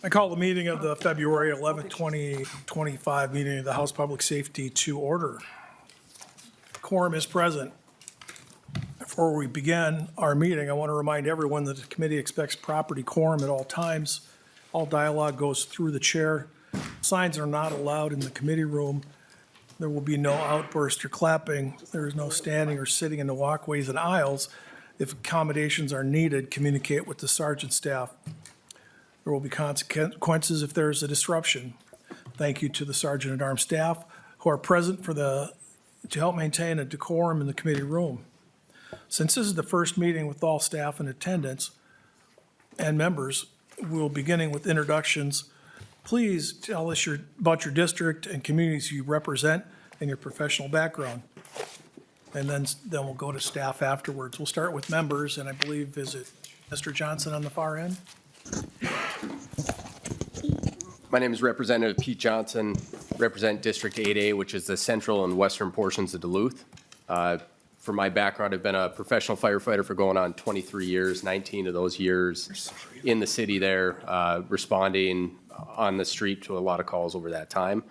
I call the meeting of the February 11th, 2025 meeting of the House Public Safety to order. Quorum is present. Before we begin our meeting, I want to remind everyone that the committee expects proper decorum at all times. All dialogue goes through the chair. Signs are not allowed in the committee room. There will be no outburst or clapping. There is no standing or sitting in the walkways and aisles. If accommodations are needed, communicate with the sergeant staff. There will be consequences if there is a disruption. Thank you to the Sergeant at Arms staff who are present to help maintain a decorum in the committee room. Since this is the first meeting with all staff in attendance and members, we'll be beginning with introductions. Please tell us about your district and communities you represent and your professional background. And then we'll go to staff afterwards. We'll start with members, and I believe, is it Mr. Johnson on the far end? My name is Representative Pete Johnson, represent District 8A, which is the central and western portions of Duluth. For my background, I've been a professional firefighter for going on 23 years, 19 of those years in the city there, responding on the street to a lot of calls over that time.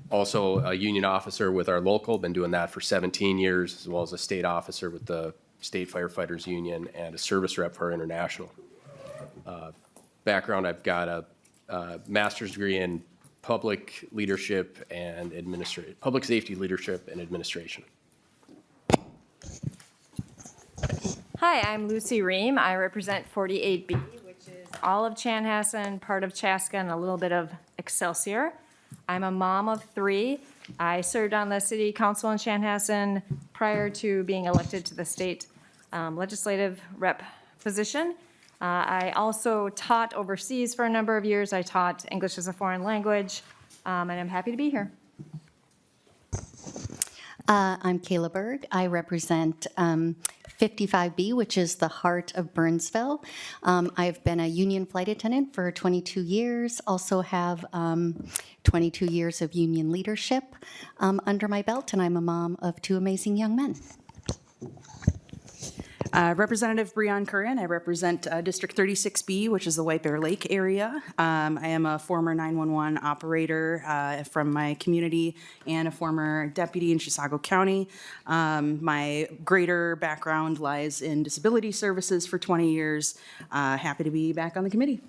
Also a union officer with our local, been doing that for 17 years, as well as a state officer with the State Firefighters Union and a service rep for our international. Background, I've got a master's degree in public leadership and public safety leadership and administration. Hi, I'm Lucy Ream. I represent 48B, which is all of Chanhassen, part of Chaska, and a little bit of Excelsior. I'm a mom of 3. I served on the city council in Chanhassen prior to being elected to the state legislative rep position. I also taught overseas for a number of years. I taught English as a foreign language, and I'm happy to be here. I'm Kayla Berg. I represent 55B, which is the heart of Burnsville. I've been a union flight attendant for 22 years, also have 22 years of union leadership under my belt, and I'm a mom of 2 amazing young men. Representative Breon Curran. I represent District 36B, which is the White Bear Lake area. I am a former 911 operator from my community and a former deputy in Chisago County. My greater background lies in disability services for 20 years. Happy to be back on the committee.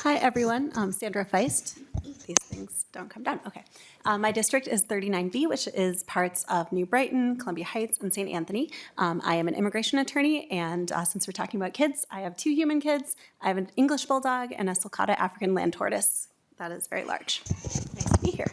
Hi, everyone. I'm Sandra Feist. These things don't come down. Okay. My district is 39B, which is parts of New Brighton, Columbia Heights, and St. Anthony. I am an immigration attorney, and since we're talking about kids, I have 2 human kids. I have an English bulldog and a sulcata African land tortoise. That is very large. Nice to be here.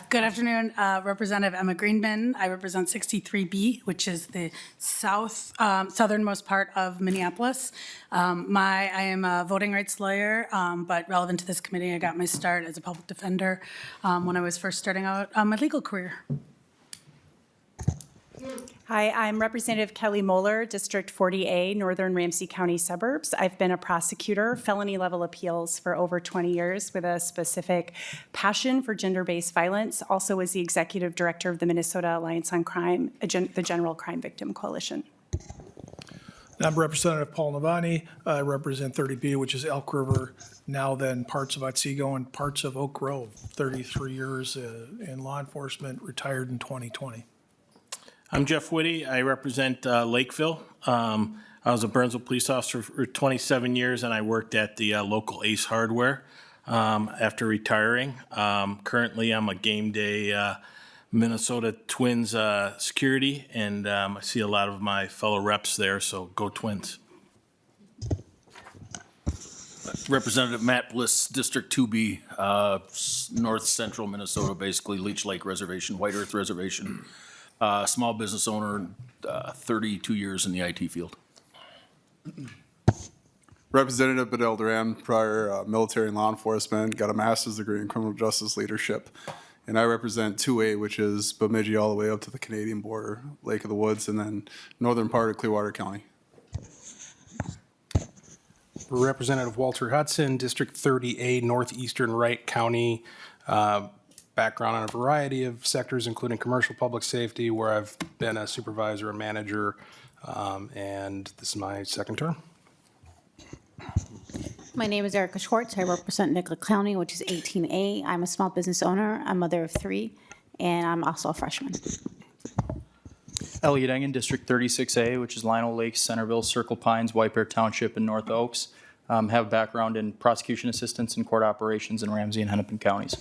Good afternoon, Representative Emma Greenman. I represent 63B, which is the southernmost part of Minneapolis. I am a voting rights lawyer, but relevant to this committee, I got my start as a public defender when I was first starting out my legal career. Hi, I'm Representative Kelly Moeller, District 40A, Northern Ramsey County suburbs. I've been a prosecutor, felony level appeals for over 20 years with a specific passion for gender-based violence. Also was the executive director of the Minnesota Alliance on Crime, the General Crime Victim Coalition. I'm Representative Paul Novotny. I represent 30B, which is Elk River, now then parts of Otsego and parts of Oak Grove. 33 years in law enforcement, retired in 2020. I'm Jeff Whitty. I represent Lakeville. I was a Burnsville police officer for 27 years, and I worked at the local Ace Hardware after retiring. Currently, I'm a game day Minnesota Twins security, and I see a lot of my fellow reps there, so go Twins. Representative Matt Bliss, District 2B, north central Minnesota, basically Leech Lake Reservation, White Earth Reservation. Small business owner, 32 years in the IT field. Representative Bedell Duran, prior military and law enforcement, got a master's degree in criminal justice leadership. And I represent 2A, which is Bemidji all the way up to the Canadian border, Lake of the Woods, and then northern part of Clearwater County. Representative Walter Hudson, District 30A, Northeastern Wright County. Background on a variety of sectors, including commercial public safety, where I've been a supervisor, a manager, and this is my second term. My name is Erica Schwartz. I represent Nicollet County, which is 18A. I'm a small business owner, a mother of 3, and I'm also a freshman. Elliot Engen, District 36A, which is Lionel Lakes, Centerville, Circle Pines, White Bear Township, and North Oaks. Have a background in prosecution assistance and court operations in Ramsey and Hennepin counties.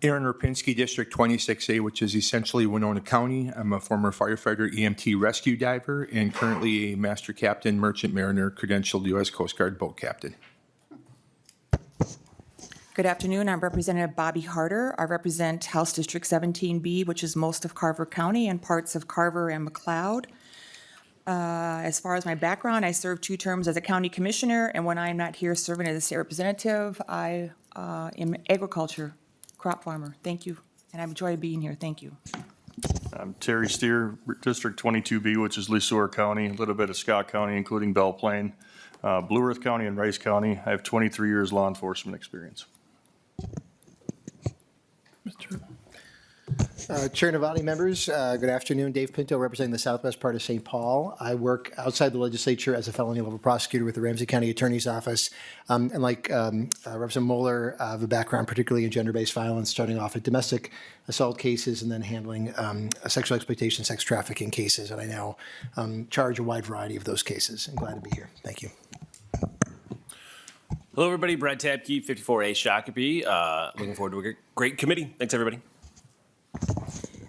Aaron Rapinski, District 26A, which is essentially Winona County. I'm a former firefighter, EMT rescue diver, and currently a master captain, merchant mariner, credentialed U.S. Coast Guard boat captain. Good afternoon. I'm Representative Bobby Harder. I represent House District 17B, which is most of Carver County and parts of Carver and McLeod. As far as my background, I served 2 terms as a county commissioner, and when I'm not here serving as a state representative, I am agriculture, crop farmer. Thank you, and I enjoy being here. Thank you. I'm Terry Steer, District 22B, which is Lesueur County, a little bit of Scott County, including Belle Plaine, Blue Earth County, and Rice County. I have 23 years law enforcement experience. Chair Novotny, members, good afternoon. Dave Pinto, representing the southwest part of St. Paul. I work outside the legislature as a felony level prosecutor with the Ramsey County Attorney's Office. And like Representative Moeller, I have a background particularly in gender-based violence, starting off at domestic assault cases and then handling sexual exploitation, sex trafficking cases. And I now charge a wide variety of those cases. I'm glad to be here. Thank you. Hello, everybody. Brad Tabke, 54A Shakopee. Looking forward to a great committee. Thanks, everybody.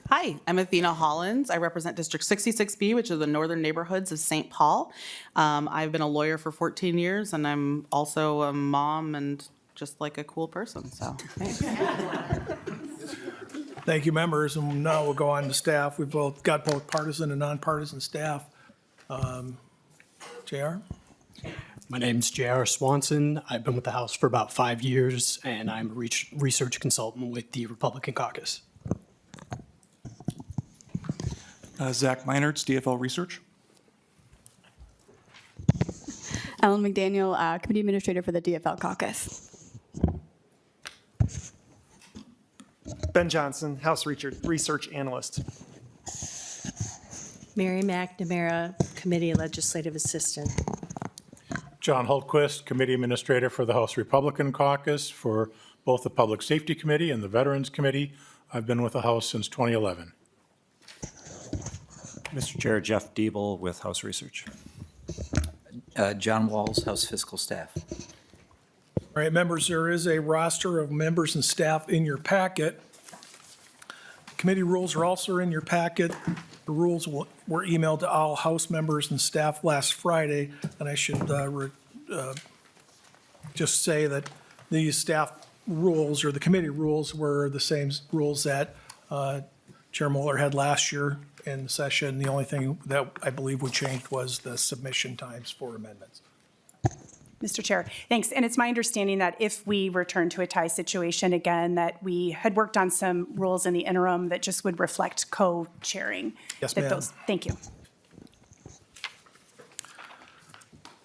Hi, I'm Athena Hollins. I represent District 66B, which is the northern neighborhoods of St. Paul. I've been a lawyer for 14 years, and I'm also a mom and just like a cool person, so thanks. Thank you, members, and now we'll go on to staff. We've got both partisan and nonpartisan staff. JR? My name's J.R. Swanson. I've been with the House for about 5 years, and I'm a research consultant with the Republican caucus. Zach Meinertz, DFL Research. Ellen McDaniel, Committee Administrator for the DFL caucus. Ben Johnson, House Research Analyst. Mary McNamara, Committee Legislative Assistant. John Hultquist, Committee Administrator for the House Republican Caucus for both the Public Safety Committee and the Veterans Committee. I've been with the House since 2011. Mr. Chair, Jeff Diebel with House Research. John Walls, House Fiscal Staff. All right, members, there is a roster of members and staff in your packet. Committee rules are also in your packet. The rules were emailed to all House members and staff last Friday, and I should just say that these staff rules or the committee rules were the same rules that Chair Mueller had last year in session. The only thing that I believe would change was the submission times for amendments. Mr. Chair, thanks. And it's my understanding that if we return to a tie situation again, that we had worked on some rules in the interim that just would reflect co-chairing. Yes, That ma'am. Thank you.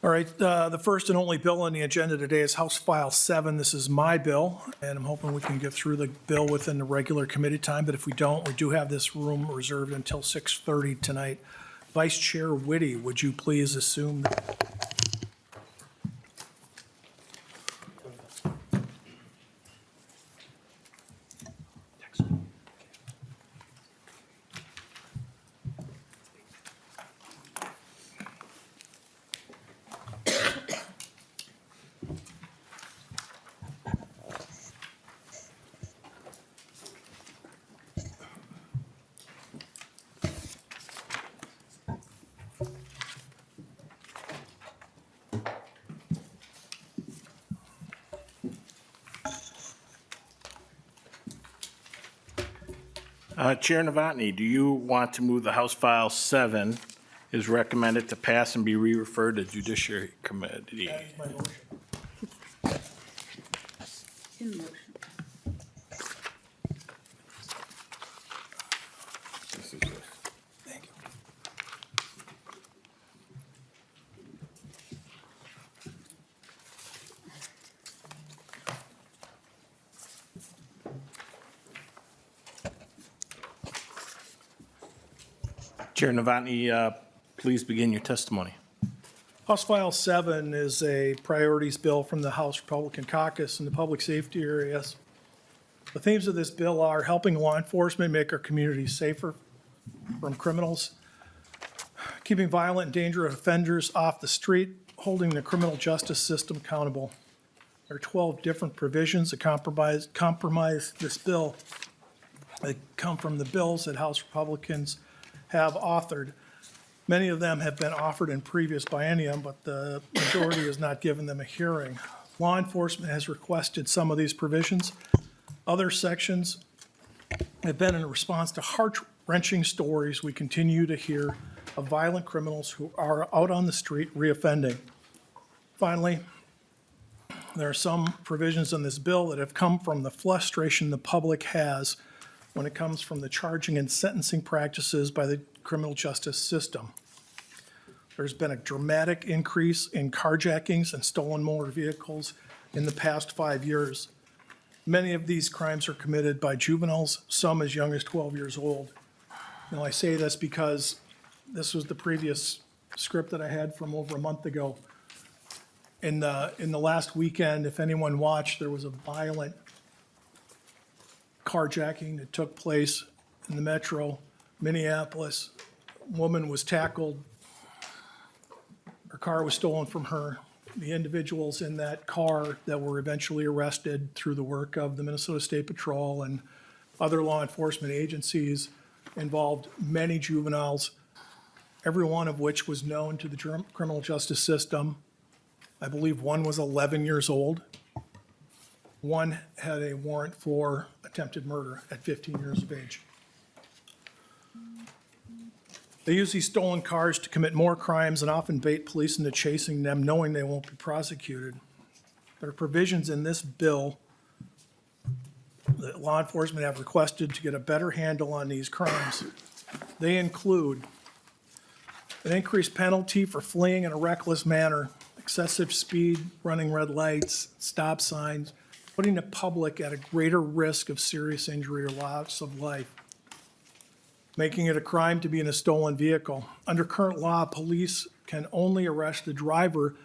All right, the first and only bill on the agenda today is House File 7. This is my bill, and I'm hoping we can get through the bill within the regular committee time, but if we don't, we do have this room reserved until 6:30 tonight. Vice Chair Whitty, would you please assume Chair Novotny, do you want to move the House File 7 is recommended to pass and be re-referred to Judiciary Committee? Thank you. Chair Novotny, please begin your testimony. House File 7 is a priorities bill from the House Republican Caucus in the public safety areas. The themes of this bill are helping law enforcement make our communities safer from criminals, keeping violent and dangerous offenders off the street, holding the criminal justice system accountable. There are 12 different provisions that compromise this bill. They come from the bills that House Republicans have authored. Many of them have been offered in previous biennium, but the majority has not given them a hearing. Law enforcement has requested some of these provisions. Other sections have been in response to heart-wrenching stories we continue to hear of violent criminals who are out on the street reoffending. Finally, there are some provisions in this bill that have come from the frustration the public has when it comes from the charging and sentencing practices by the criminal justice system. There's been a dramatic increase in carjackings and stolen motor vehicles in the past 5 years. Many of these crimes are committed by juveniles, some as young as 12 years old. Now, I say this because this was the previous script that I had from over a month ago. In the last weekend, if anyone watched, there was a violent carjacking that took place in the metro, Minneapolis. A woman was tackled. Her car was stolen from her. The individuals in that car that were eventually arrested through the work of the Minnesota State Patrol and other law enforcement agencies involved many juveniles, every one of which was known to the criminal justice system. I believe one was 11 years old. One had a warrant for attempted murder at 15 years of age. They use these stolen cars to commit more crimes and often bait police into chasing them, knowing they won't be prosecuted. There are provisions in this bill that law enforcement have requested to get a better handle on these crimes. They include an increased penalty for fleeing in a reckless manner, excessive speed, running red lights, stop signs, putting the public at a greater risk of serious injury or loss of life, making it a crime to be in a stolen vehicle. Under current law, police can only arrest the driver,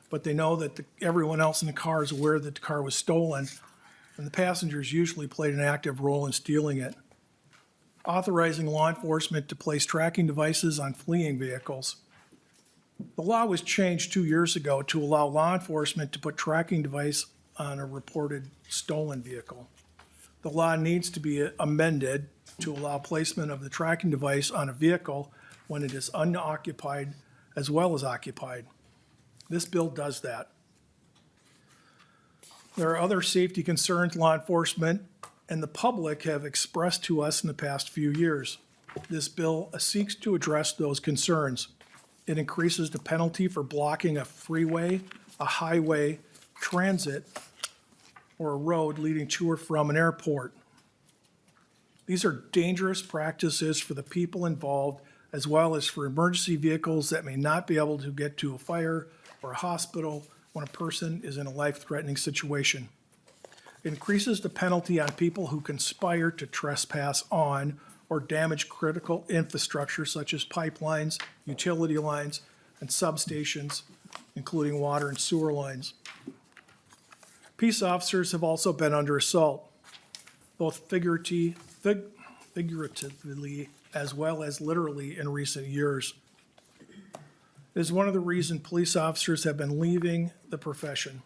but they know that everyone else in the car is aware that the car was stolen, and the passengers usually played an active role in stealing it. Authorizing law enforcement to place tracking devices on fleeing vehicles. The law was changed 2 years ago to allow law enforcement to put tracking device on a reported stolen vehicle. The law needs to be amended to allow placement of the tracking device on a vehicle when it is unoccupied as well as occupied. This bill does that. There are other safety concerns law enforcement and the public have expressed to us in the past few years. This bill seeks to address those concerns. It increases the penalty for blocking a freeway, a highway, transit, or a road leading to or from an airport. These are dangerous practices for the people involved, as well as for emergency vehicles that may not be able to get to a fire or a hospital when a person is in a life-threatening situation. It increases the penalty on people who conspire to trespass on or damage critical infrastructure such as pipelines, utility lines, and substations, including water and sewer lines. Peace officers have also been under assault, both figuratively as well as literally in recent years. It is one of the reasons police officers have been leaving the profession.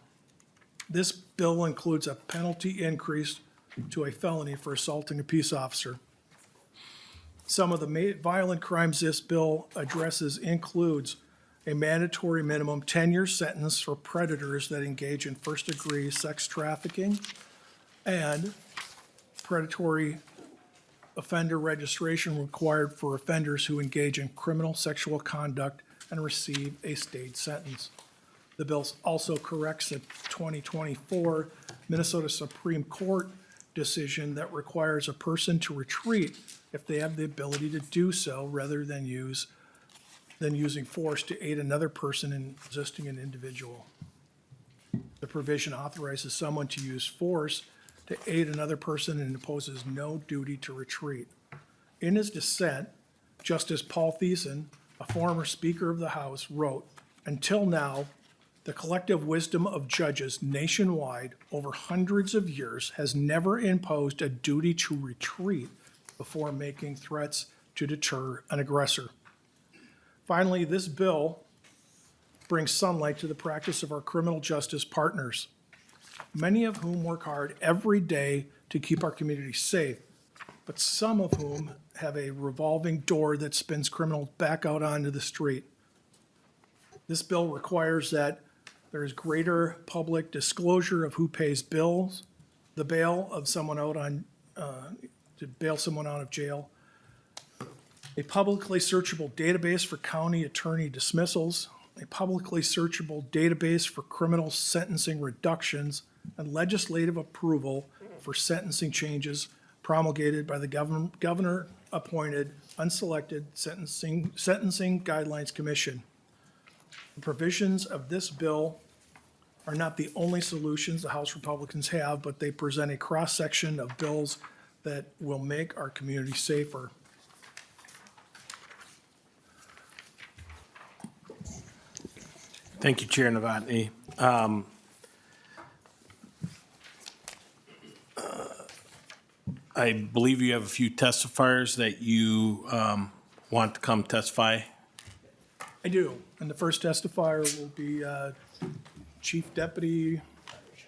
This bill includes a penalty increase to a felony for assaulting a peace officer. Some of the violent crimes this bill addresses includes a mandatory minimum 10-year sentence for predators that engage in first-degree sex trafficking and predatory offender registration required for offenders who engage in criminal sexual conduct and receive a stayed sentence. The bill also corrects a 2024 Minnesota Supreme Court decision that requires a person to retreat if they have the ability to do so rather than using force to aid another person in resisting an individual. The provision authorizes someone to use force to aid another person and imposes no duty to retreat. In his dissent, Justice Paul Thiessen, a former Speaker of the House, wrote, Until now, the collective wisdom of judges nationwide over hundreds of years has never imposed a duty to retreat before making threats to deter an aggressor. Finally, this bill brings sunlight to the practice of our criminal justice partners, many of whom work hard every day to keep our community safe, but some of whom have a revolving door that spins criminals back out onto the street. This bill requires that there is greater public disclosure of who pays bills, the bail of someone out on, to bail someone out of jail, a publicly searchable database for county attorney dismissals, a publicly searchable database for criminal sentencing reductions, and legislative approval for sentencing changes promulgated by the governor-appointed, unselected Sentencing Guidelines Commission. The provisions of this bill are not the only solutions the House Republicans have, but they present a cross-section of bills that will make our community safer. Thank you, Chair Novotny. I believe you have a few testifiers that you want to come testify. I do, and the first testifier will be Chief Deputy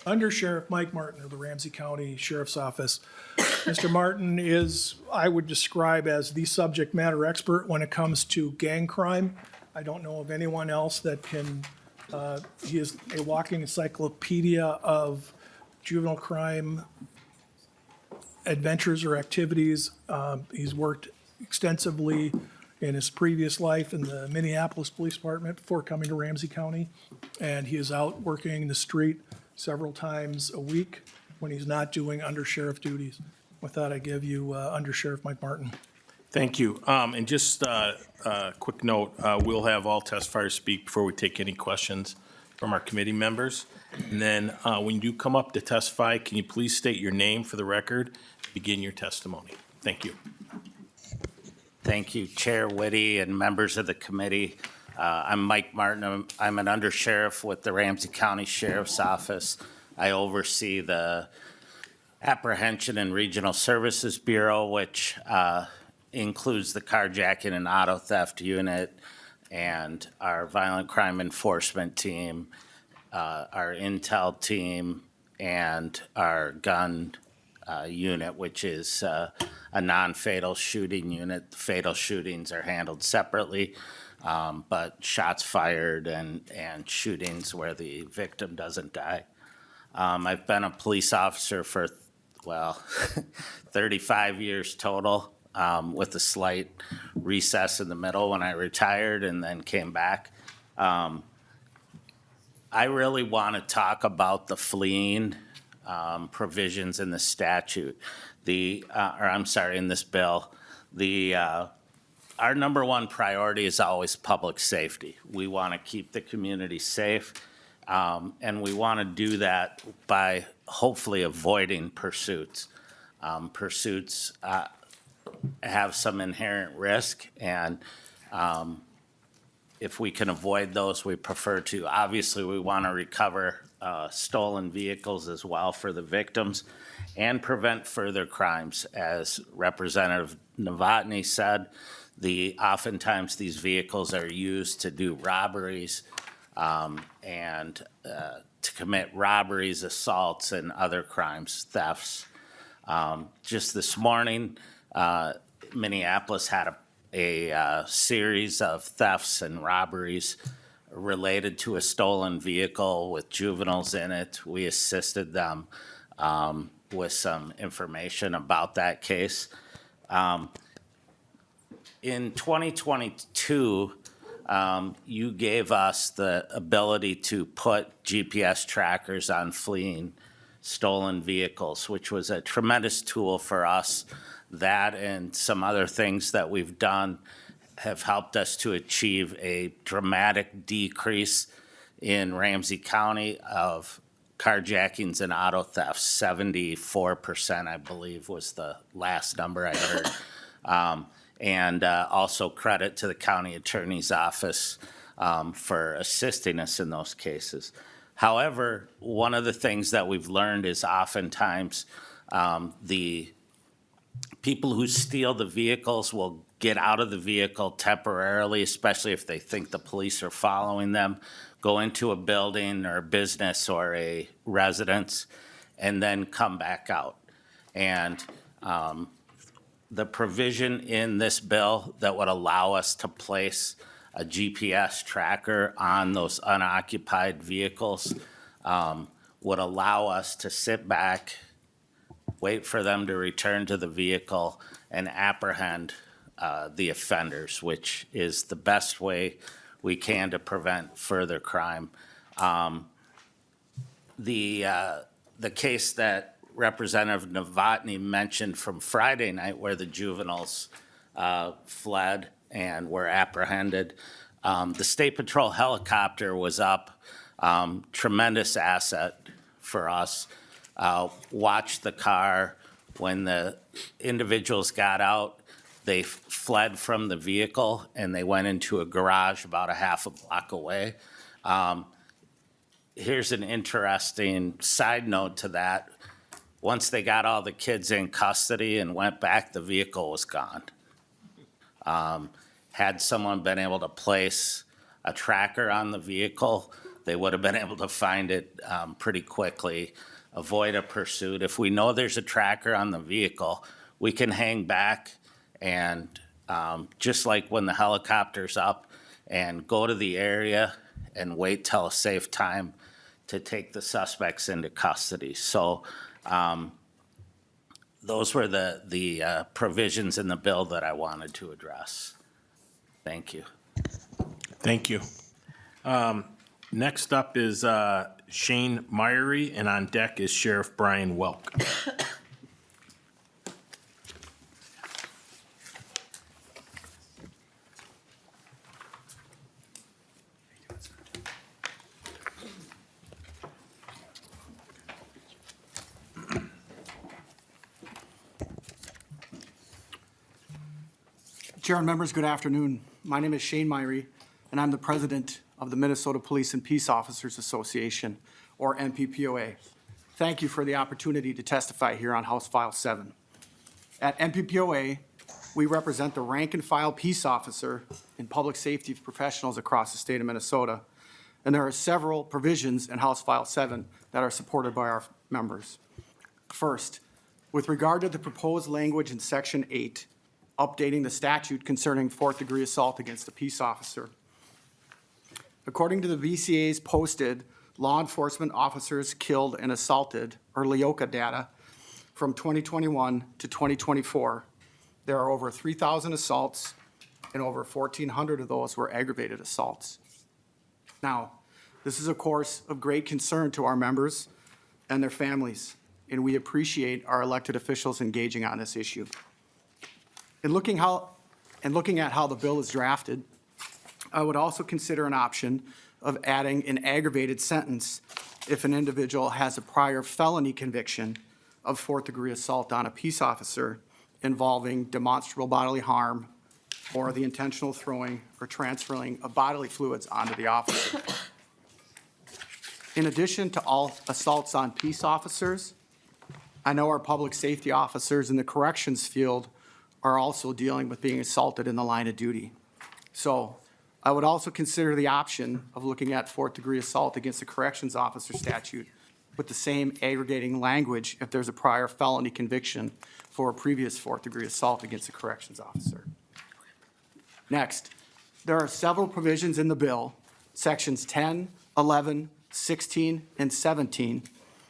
Under Sheriff Mike Martin of the Ramsey County Sheriff's Office. Mr. Martin is, I would describe as the subject matter expert when it comes to gang crime. I don't know of anyone else that can, he is a walking encyclopedia of juvenile crime adventures or activities. He's worked extensively in his previous life in the Minneapolis Police Department before coming to Ramsey County. And he is out working the street several times a week when he's not doing undersheriff duties. With that, I give you Under Sheriff Mike Martin. Thank you. And just a quick note, we'll have all testifiers speak before we take any questions from our committee members. And then when you do come up to testify, can you please state your name for the record, begin your testimony. Thank you. Thank you, Chair Whitty and members of the committee. I'm Mike Martin. I'm an undersheriff with the Ramsey County Sheriff's Office. I oversee the Apprehension and Regional Services Bureau, which includes the carjacking and auto theft unit and our violent crime enforcement team, our intel team, and our gun unit, which is a non-fatal shooting unit. Fatal shootings are handled separately, but shots fired and shootings where the victim doesn't die. I've been a police officer for, well, 35 years total, with a slight recess in the middle when I retired and then came back. I really want to talk about the fleeing provisions in the statute, in this bill. Our number one priority is always public safety. We want to keep the community safe, and we want to do that by hopefully avoiding pursuits. Pursuits have some inherent risk, and if we can avoid those, we prefer to. Obviously, we want to recover stolen vehicles as well for the victims and prevent further crimes. As Representative Novotny said, oftentimes these vehicles are used to do robberies and to commit robberies, assaults, and other crimes, thefts. Just this morning, Minneapolis had a series of thefts and robberies related to a stolen vehicle with juveniles in it. We assisted them with some information about that case. In 2022, you gave us the ability to put GPS trackers on fleeing stolen vehicles, which was a tremendous tool for us. That and some other things that we've done have helped us to achieve a dramatic decrease in Ramsey County of carjackings and auto thefts. 74%, I believe, was the last number I heard. And also credit to the county attorney's office for assisting us in those cases. However, one of the things that we've learned is oftentimes the people who steal the vehicles will get out of the vehicle temporarily, especially if they think the police are following them, go into a building or a business or a residence, and then come back out. And the provision in this bill that would allow us to place a GPS tracker on those unoccupied vehicles would allow us to sit back, wait for them to return to the vehicle, and apprehend the offenders, which is the best way we can to prevent further crime. The case that Representative Novotny mentioned from Friday night where the juveniles fled and were apprehended, the State Patrol helicopter was up, tremendous asset for us. Watched the car. When the individuals got out, they fled from the vehicle and they went into a garage about a half a block away. Here's an interesting side note to that. Once they got all the kids in custody and went back, the vehicle was gone. Had someone been able to place a tracker on the vehicle, they would have been able to find it pretty quickly, avoid a pursuit. If we know there's a tracker on the vehicle, we can hang back and just like when the helicopter's up, and go to the area and wait till a safe time to take the suspects into custody. So those were the provisions in the bill that I wanted to address. Thank you. Thank you. Next up is Shane Myery, and on deck is Sheriff Brian Welk. Chair and members, good afternoon. My name is Shane Myery, and I'm the president of the Minnesota Police and Peace Officers Association, or MPPOA. Thank you for the opportunity to testify here on House File 7. At MPPOA, we represent the rank and file peace officer and public safety professionals across the state of Minnesota, and there are several provisions in House File 7 that are supported by our members. First, with regard to the proposed language in Section 8, updating the statute concerning fourth-degree assault against a peace officer. According to the VCA's posted Law Enforcement Officers Killed and Assaulted, or LEOCA data, from 2021 to 2024, there are over 3,000 assaults, and over 1,400 of those were aggravated assaults. Now, this is a course of great concern to our members and their families, and we appreciate our elected officials engaging on this issue. In looking at how the bill is drafted, I would also consider an option of adding an aggravated sentence if an individual has a prior felony conviction of fourth-degree assault on a peace officer involving demonstrable bodily harm or the intentional throwing or transferring of bodily fluids onto the officer. In addition to all assaults on peace officers, I know our public safety officers in the corrections field are also dealing with being assaulted in the line of duty. So I would also consider the option of looking at fourth-degree assault against a corrections officer statute with the same aggregating language if there's a prior felony conviction for a previous fourth-degree assault against a corrections officer. Next, there are several provisions in the bill, sections 10, 11, 16, and 17,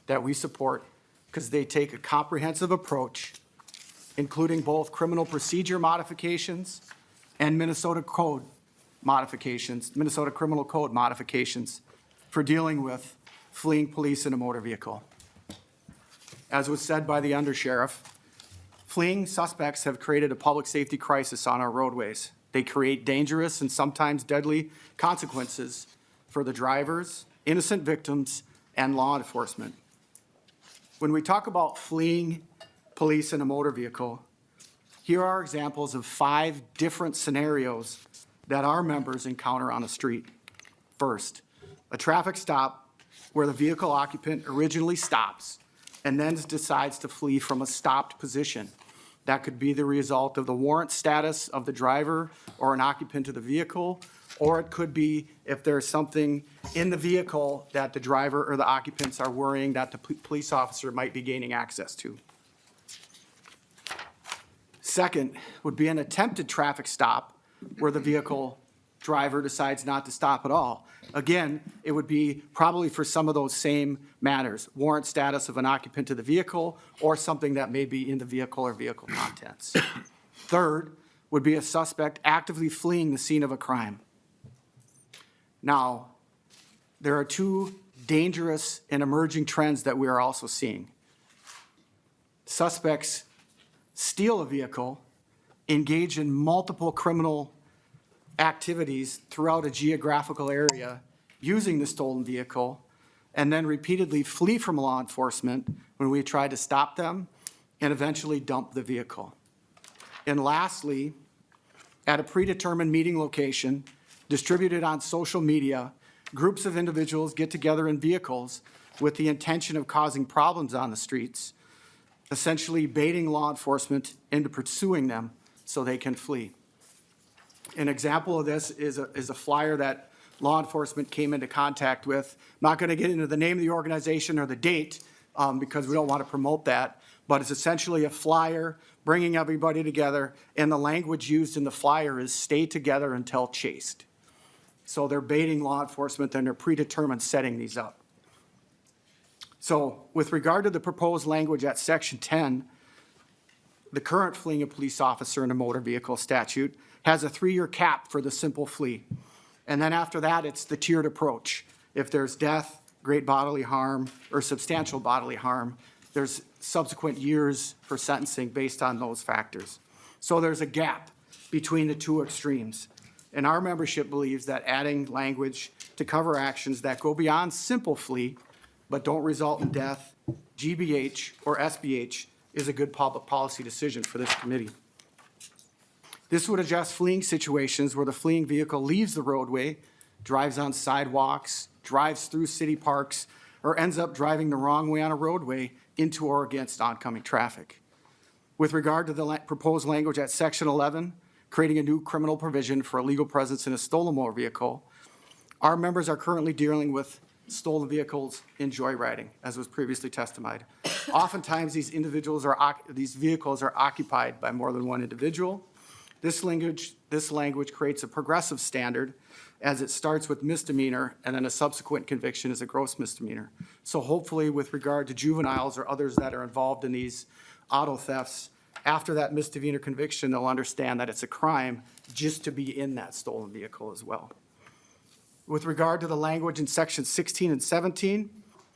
that we support because they take a comprehensive approach, including both criminal procedure modifications and Minnesota Criminal Code modifications for dealing with fleeing police in a motor vehicle. As was said by the undersheriff, fleeing suspects have created a public safety crisis on our roadways. They create dangerous and sometimes deadly consequences for the drivers, innocent victims, and law enforcement. When we talk about fleeing police in a motor vehicle, here are examples of 5 different scenarios that our members encounter on the street. First, a traffic stop where the vehicle occupant originally stops and then decides to flee from a stopped position. That could be the result of the warrant status of the driver or an occupant of the vehicle, or it could be if there's something in the vehicle that the driver or the occupants are worrying that the police officer might be gaining access to. Second would be an attempted traffic stop where the vehicle driver decides not to stop at all. Again, it would be probably for some of those same matters, warrant status of an occupant of the vehicle or something that may be in the vehicle or vehicle contents. Third would be a suspect actively fleeing the scene of a crime. Now, there are two dangerous and emerging trends that we are also seeing. Suspects steal a vehicle, engage in multiple criminal activities throughout a geographical area using the stolen vehicle, and then repeatedly flee from law enforcement when we try to stop them and eventually dump the vehicle. And lastly, at a predetermined meeting location distributed on social media, groups of individuals get together in vehicles with the intention of causing problems on the streets, essentially baiting law enforcement into pursuing them so they can flee. An example of this is a flyer that law enforcement came into contact with. I'm not going to get into the name of the organization or the date because we don't want to promote that, but it's essentially a flyer bringing everybody together, and the language used in the flyer is "stay together until chased." So they're baiting law enforcement and they're predetermined setting these up. So with regard to the proposed language at Section 10, the current fleeing a police officer in a motor vehicle statute has a 3-year cap for the simple flee. And then after that, it's the tiered approach. If there's death, great bodily harm, or substantial bodily harm, there's subsequent years for sentencing based on those factors. So there's a gap between the two extremes. And our membership believes that adding language to cover actions that go beyond simple flee but don't result in death, GBH, or SBH is a good public policy decision for this committee. This would address fleeing situations where the fleeing vehicle leaves the roadway, drives on sidewalks, drives through city parks, or ends up driving the wrong way on a roadway into or against oncoming traffic. With regard to the proposed language at Section 11, creating a new criminal provision for illegal presence in a stolen motor vehicle, our members are currently dealing with stolen vehicles in joyriding, as was previously testified. Oftentimes, these vehicles are occupied by more than one individual. This language creates a progressive standard as it starts with misdemeanor and then a subsequent conviction is a gross misdemeanor. So hopefully with regard to juveniles or others that are involved in these auto thefts, after that misdemeanor conviction, they'll understand that it's a crime just to be in that stolen vehicle as well. With regard to the language in Section 16 and 17,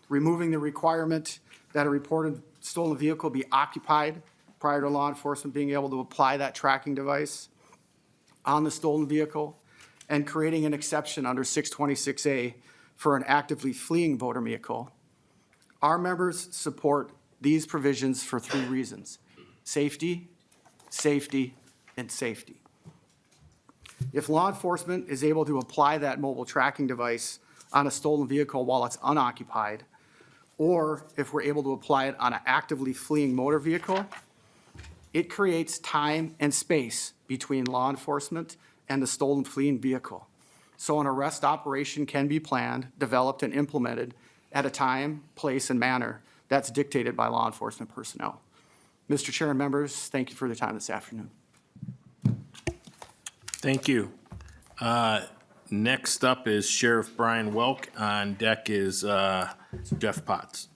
removing the requirement that a reported stolen vehicle be occupied prior to law enforcement being able to apply that tracking device on the stolen vehicle, and creating an exception under 626A for an actively fleeing motor vehicle. Our members support these provisions for 3 reasons: safety, safety, and safety. If law enforcement is able to apply that mobile tracking device on a stolen vehicle while it's unoccupied, or if we're able to apply it on an actively fleeing motor vehicle, it creates time and space between law enforcement and the stolen fleeing vehicle. So an arrest operation can be planned, developed, and implemented at a time, place, and manner that's dictated by law enforcement personnel. Mr. Chair and members, thank you for the time this afternoon. Thank you. Next up is Sheriff Brian Welk. On deck is Jeff Potts.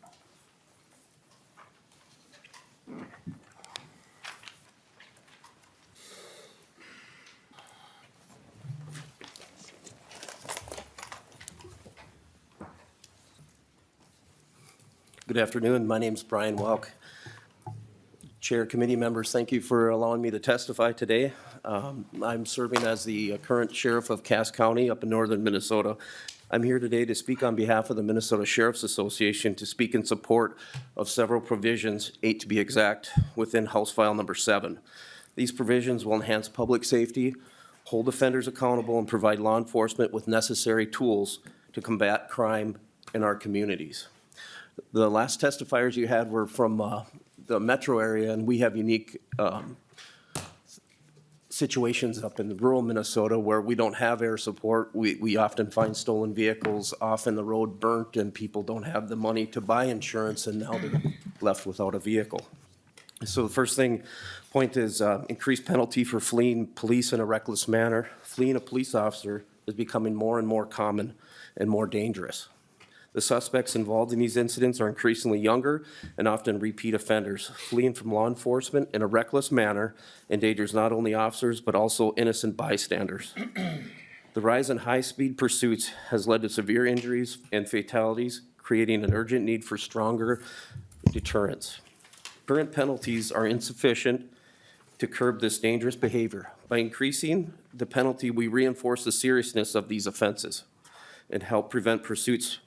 Good afternoon. My name is Brian Welk. Chair, committee members, thank you for allowing me to testify today. I'm serving as the current sheriff of Cass County up in northern Minnesota. I'm here today to speak on behalf of the Minnesota Sheriff's Association to speak in support of several provisions, 8 to be exact, within House File Number 7. These provisions will enhance public safety, hold offenders accountable, and provide law enforcement with necessary tools to combat crime in our communities. The last testifiers you had were from the metro area, and we have unique situations up in rural Minnesota where we don't have air support. We often find stolen vehicles off in the road burnt, and people don't have the money to buy insurance, and now they're left without a vehicle. So the first point is increased penalty for fleeing police in a reckless manner. Fleeing a police officer is becoming more and more common and more dangerous. The suspects involved in these incidents are increasingly younger and often repeat offenders. Fleeing from law enforcement in a reckless manner endangers not only officers but also innocent bystanders. The rise in high-speed pursuits has led to severe injuries and fatalities, creating an urgent need for stronger deterrence. Current penalties are insufficient to curb this dangerous behavior. By increasing the penalty, we reinforce the seriousness of these offenses and help prevent pursuits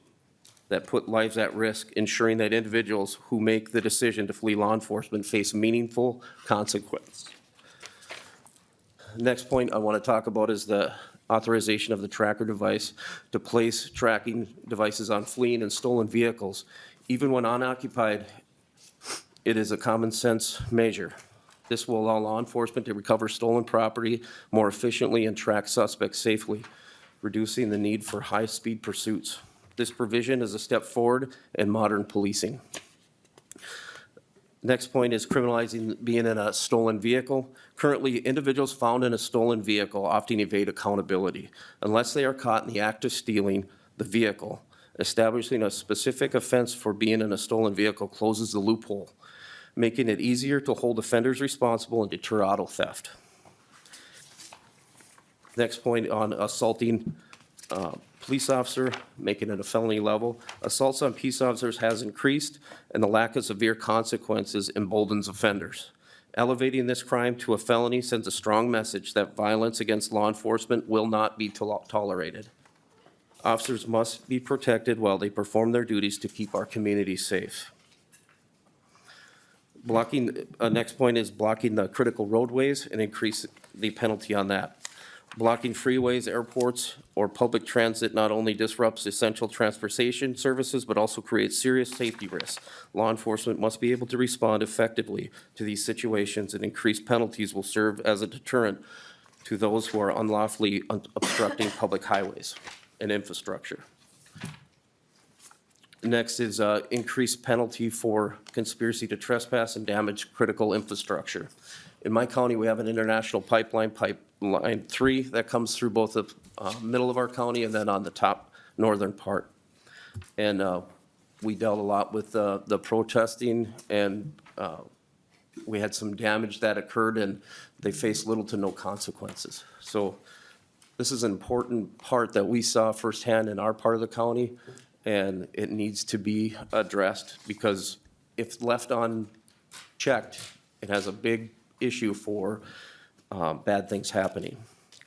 that put lives at risk, ensuring that individuals who make the decision to flee law enforcement face meaningful consequence. Next point I want to talk about is the authorization of the tracker device to place tracking devices on fleeing and stolen vehicles. Even when unoccupied, it is a common sense measure. This will allow law enforcement to recover stolen property more efficiently and track suspects safely, reducing the need for high-speed pursuits. This provision is a step forward in modern policing. Next point is criminalizing being in a stolen vehicle. Currently, individuals found in a stolen vehicle often evade accountability unless they are caught in the act of stealing the vehicle. Establishing a specific offense for being in a stolen vehicle closes the loophole, making it easier to hold offenders responsible and deter auto theft. Next point on assaulting police officer, making it a felony level. Assaults on peace officers has increased, and the lack of severe consequences emboldens offenders. Elevating this crime to a felony sends a strong message that violence against law enforcement will not be tolerated. Officers must be protected while they perform their duties to keep our communities safe. Next point is blocking the critical roadways and increase the penalty on that. Blocking freeways, airports, or public transit not only disrupts essential transportation services, but also creates serious safety risks. Law enforcement must be able to respond effectively to these situations, and increased penalties will serve as a deterrent to those who are unlawfully obstructing public highways and infrastructure. Next is increased penalty for conspiracy to trespass and damage critical infrastructure. In my county, we have an international pipeline 3, that comes through both the middle of our county and then on the top northern part. And we dealt a lot with the protesting, and we had some damage that occurred, and they faced little to no consequences. So this is an important part that we saw firsthand in our part of the county, and it needs to be addressed because if left unchecked, it has a big issue for bad things happening.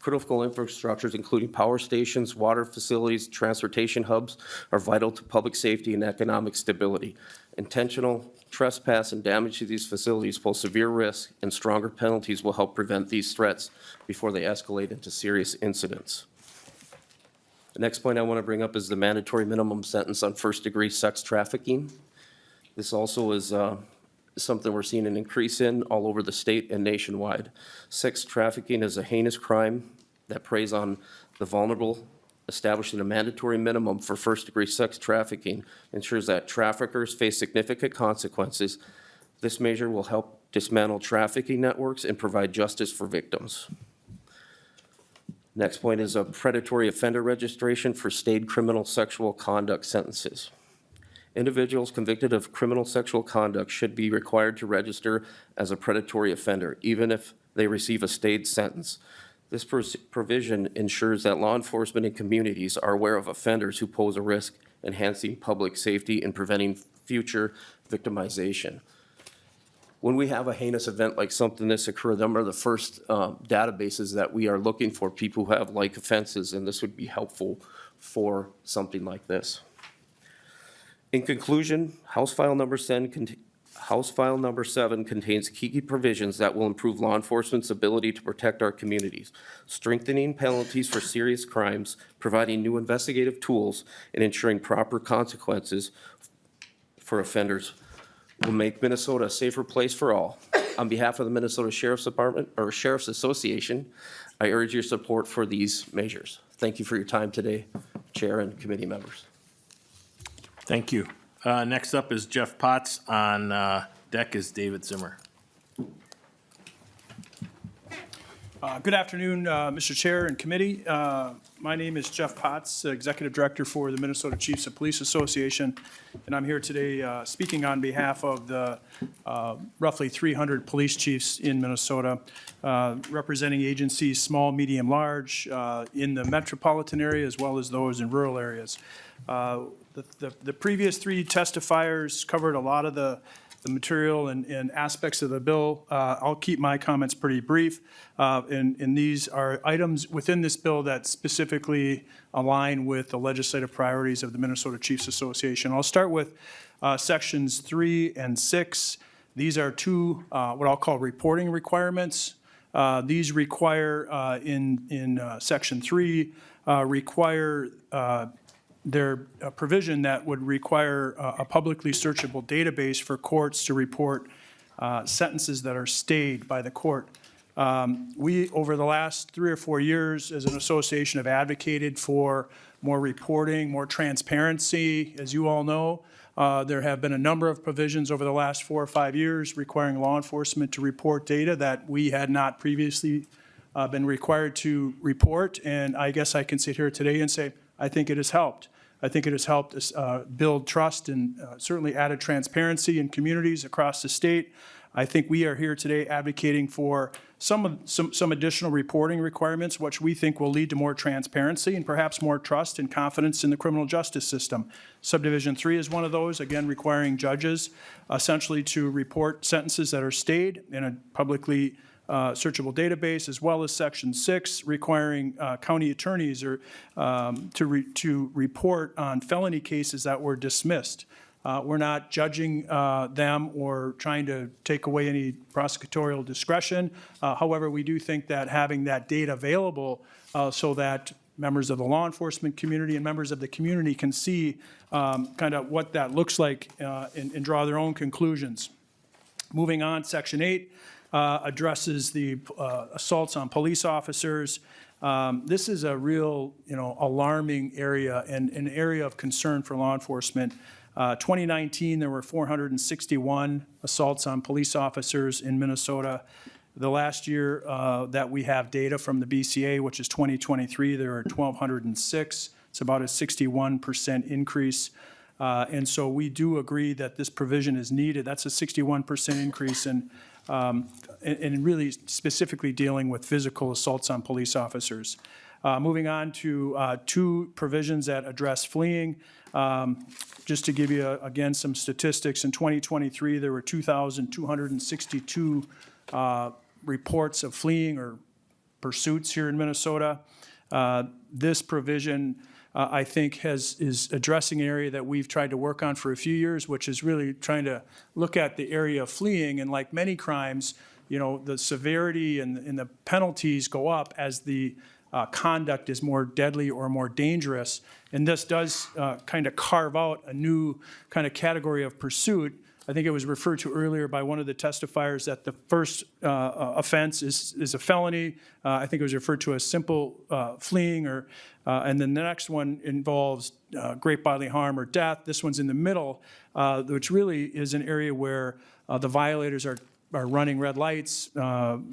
Critical infrastructures, including power stations, water facilities, transportation hubs, are vital to public safety and economic stability. Intentional trespass and damage to these facilities pose severe risk, and stronger penalties will help prevent these threats before they escalate into serious incidents. The next point I want to bring up is the mandatory minimum sentence on first-degree sex trafficking. This also is something we're seeing an increase in all over the state and nationwide. Sex trafficking is a heinous crime that preys on the vulnerable. Establishing a mandatory minimum for first-degree sex trafficking ensures that traffickers face significant consequences. This measure will help dismantle trafficking networks and provide justice for victims. Next point is a predatory offender registration for state criminal sexual conduct sentences. Individuals convicted of criminal sexual conduct should be required to register as a predatory offender, even if they receive a stayed sentence. This provision ensures that law enforcement and communities are aware of offenders who pose a risk, enhancing public safety and preventing future victimization. When we have a heinous event like something this occur, them are the first databases that we are looking for people who have like offenses, and this would be helpful for something like this. In conclusion, House File Number 7 House File Number 7 contains key provisions that will improve law enforcement's ability to protect our communities, strengthening penalties for serious crimes, providing new investigative tools, and ensuring proper consequences for offenders will make Minnesota a safer place for all. On behalf of the Minnesota Sheriff's Department, or Sheriff's Association, I urge your support for these measures. Thank you for your time today, Chair and committee members. Thank you. Next up is Jeff Potts. On deck is David Zimmer. Good afternoon, Mr. Chair and committee. My name is Jeff Potts, Executive Director for the Minnesota Chiefs of Police Association, and I'm here today speaking on behalf of the roughly 300 police chiefs in Minnesota, representing agencies small, medium, large, in the metropolitan area as well as those in rural areas. The previous three testifiers covered a lot of the material and aspects of the bill. I'll keep my comments pretty brief. And these are items within this bill that specifically align with the legislative priorities of the Minnesota Chiefs Association. I'll start with sections 3 and 6. These are two what I'll call reporting requirements. These require in section 3 require their provision that would require a publicly searchable database for courts to report sentences that are stayed by the court. We, over the last 3 or 4 years, as an association, have advocated for more reporting, more transparency. As you all know, there have been a number of provisions over the last 4 or 5 years requiring law enforcement to report data that we had not previously been required to report. And I guess I can sit here today and say, I think it has helped. I think it has helped us build trust and certainly added transparency in communities across the state. I think we are here today advocating for some additional reporting requirements, which we think will lead to more transparency and perhaps more trust and confidence in the criminal justice system. Subdivision 3 is one of those, again, requiring judges essentially to report sentences that are stayed in a publicly searchable database, as well as section 6 requiring county attorneys or to report on felony cases that were dismissed. We're not judging them or trying to take away any prosecutorial discretion. However, we do think that having that data available so that members of the law enforcement community and members of the community can see kind of what that looks like and draw their own conclusions. Moving on, section 8 addresses the assaults on police officers. This is a real, alarming area and an area of concern for law enforcement. 2019, there were 461 assaults on police officers in Minnesota. The last year that we have data from the BCA, which is 2023, there are 1,206. It's about a 61% increase. And so we do agree that this provision is needed. That's a 61% increase and really specifically dealing with physical assaults on police officers. Moving on to two provisions that address fleeing. Just to give you, again, some statistics, in 2023, there were 2,262 reports of fleeing or pursuits here in Minnesota. This provision, I think, is addressing an area that we've tried to work on for a few years, which is really trying to look at the area of fleeing. And like many crimes, the severity and the penalties go up as the conduct is more deadly or more dangerous. And this does kind of carve out a new kind of category of pursuit. I think it was referred to earlier by one of the testifiers that the first offense is a felony. I think it was referred to as simple fleeing, and then the next one involves great bodily harm or death. This one's in the middle, which really is an area where the violators are running red lights,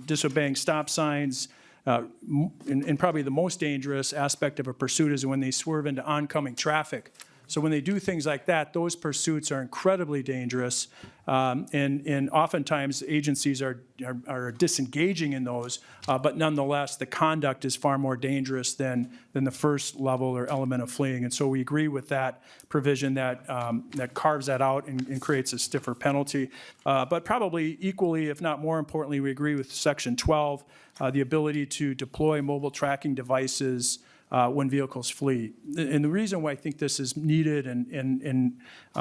disobeying stop signs, and probably the most dangerous aspect of a pursuit is when they swerve into oncoming traffic. So when they do things like that, those pursuits are incredibly dangerous, and oftentimes agencies are disengaging in those, but nonetheless, the conduct is far more dangerous than the first level or element of fleeing. And so we agree with that provision that carves that out and creates a stiffer penalty. But probably equally, if not more importantly, we agree with Section 12, the ability to deploy mobile tracking devices when vehicles flee. And the reason why I think this is needed and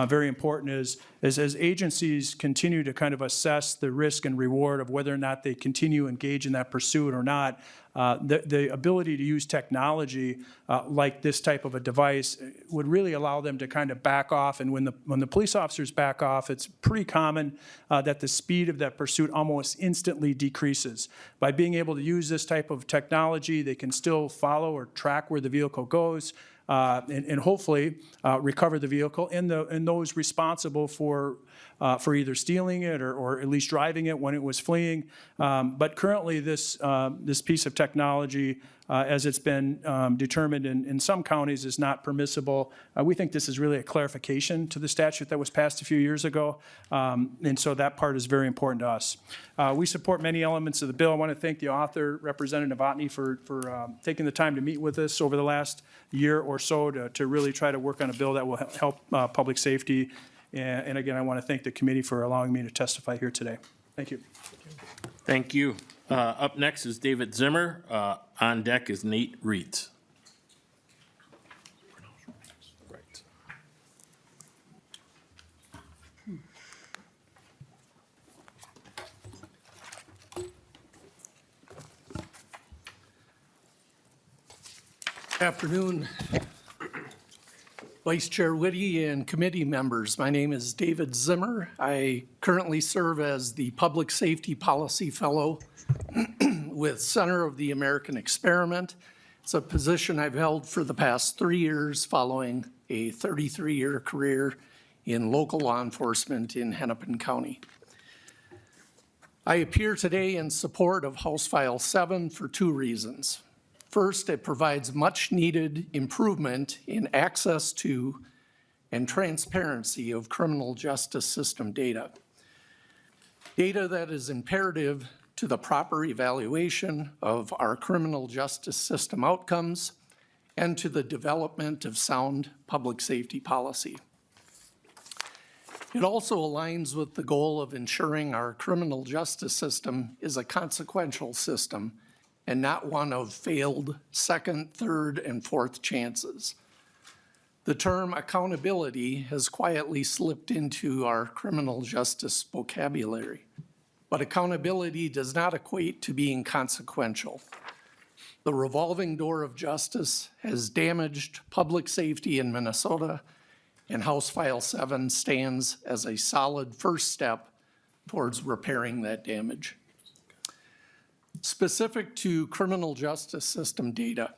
very important is as agencies continue to kind of assess the risk and reward of whether or not they continue engage in that pursuit or not, the ability to use technology like this type of a device would really allow them to kind of back off. And when the police officers back off, it's pretty common that the speed of that pursuit almost instantly decreases. By being able to use this type of technology, they can still follow or track where the vehicle goes, and hopefully recover the vehicle and those responsible for either stealing it or at least driving it when it was fleeing. But currently, this piece of technology, as it's been determined in some counties, is not permissible. We think this is really a clarification to the statute that was passed a few years ago, and so that part is very important to us. We support many elements of the bill. I want to thank the author, Representative Novotny, for taking the time to meet with us over the last year or so to really try to work on a bill that will help public safety. And again, I want to thank the committee for allowing me to testify here today. Thank you. Thank you. Up next is David Zimmer. On deck is Nate Reitz. Afternoon, Vice Chair Whitty and committee members. My name is David Zimmer. I currently serve as the Public Safety Policy Fellow with Center of the American Experiment. It's a position I've held for the past 3 years following a 33-year career in local law enforcement in Hennepin County. I appear today in support of House File 7 for 2 reasons. First, it provides much-needed improvement in access to and transparency of criminal justice system data. Data that is imperative to the proper evaluation of our criminal justice system outcomes and to the development of sound public safety policy. It also aligns with the goal of ensuring our criminal justice system is a consequential system and not one of failed second, third, and fourth chances. The term accountability has quietly slipped into our criminal justice vocabulary, but accountability does not equate to being consequential. The revolving door of justice has damaged public safety in Minnesota, and House File 7 stands as a solid first step towards repairing that damage. Specific to criminal justice system data,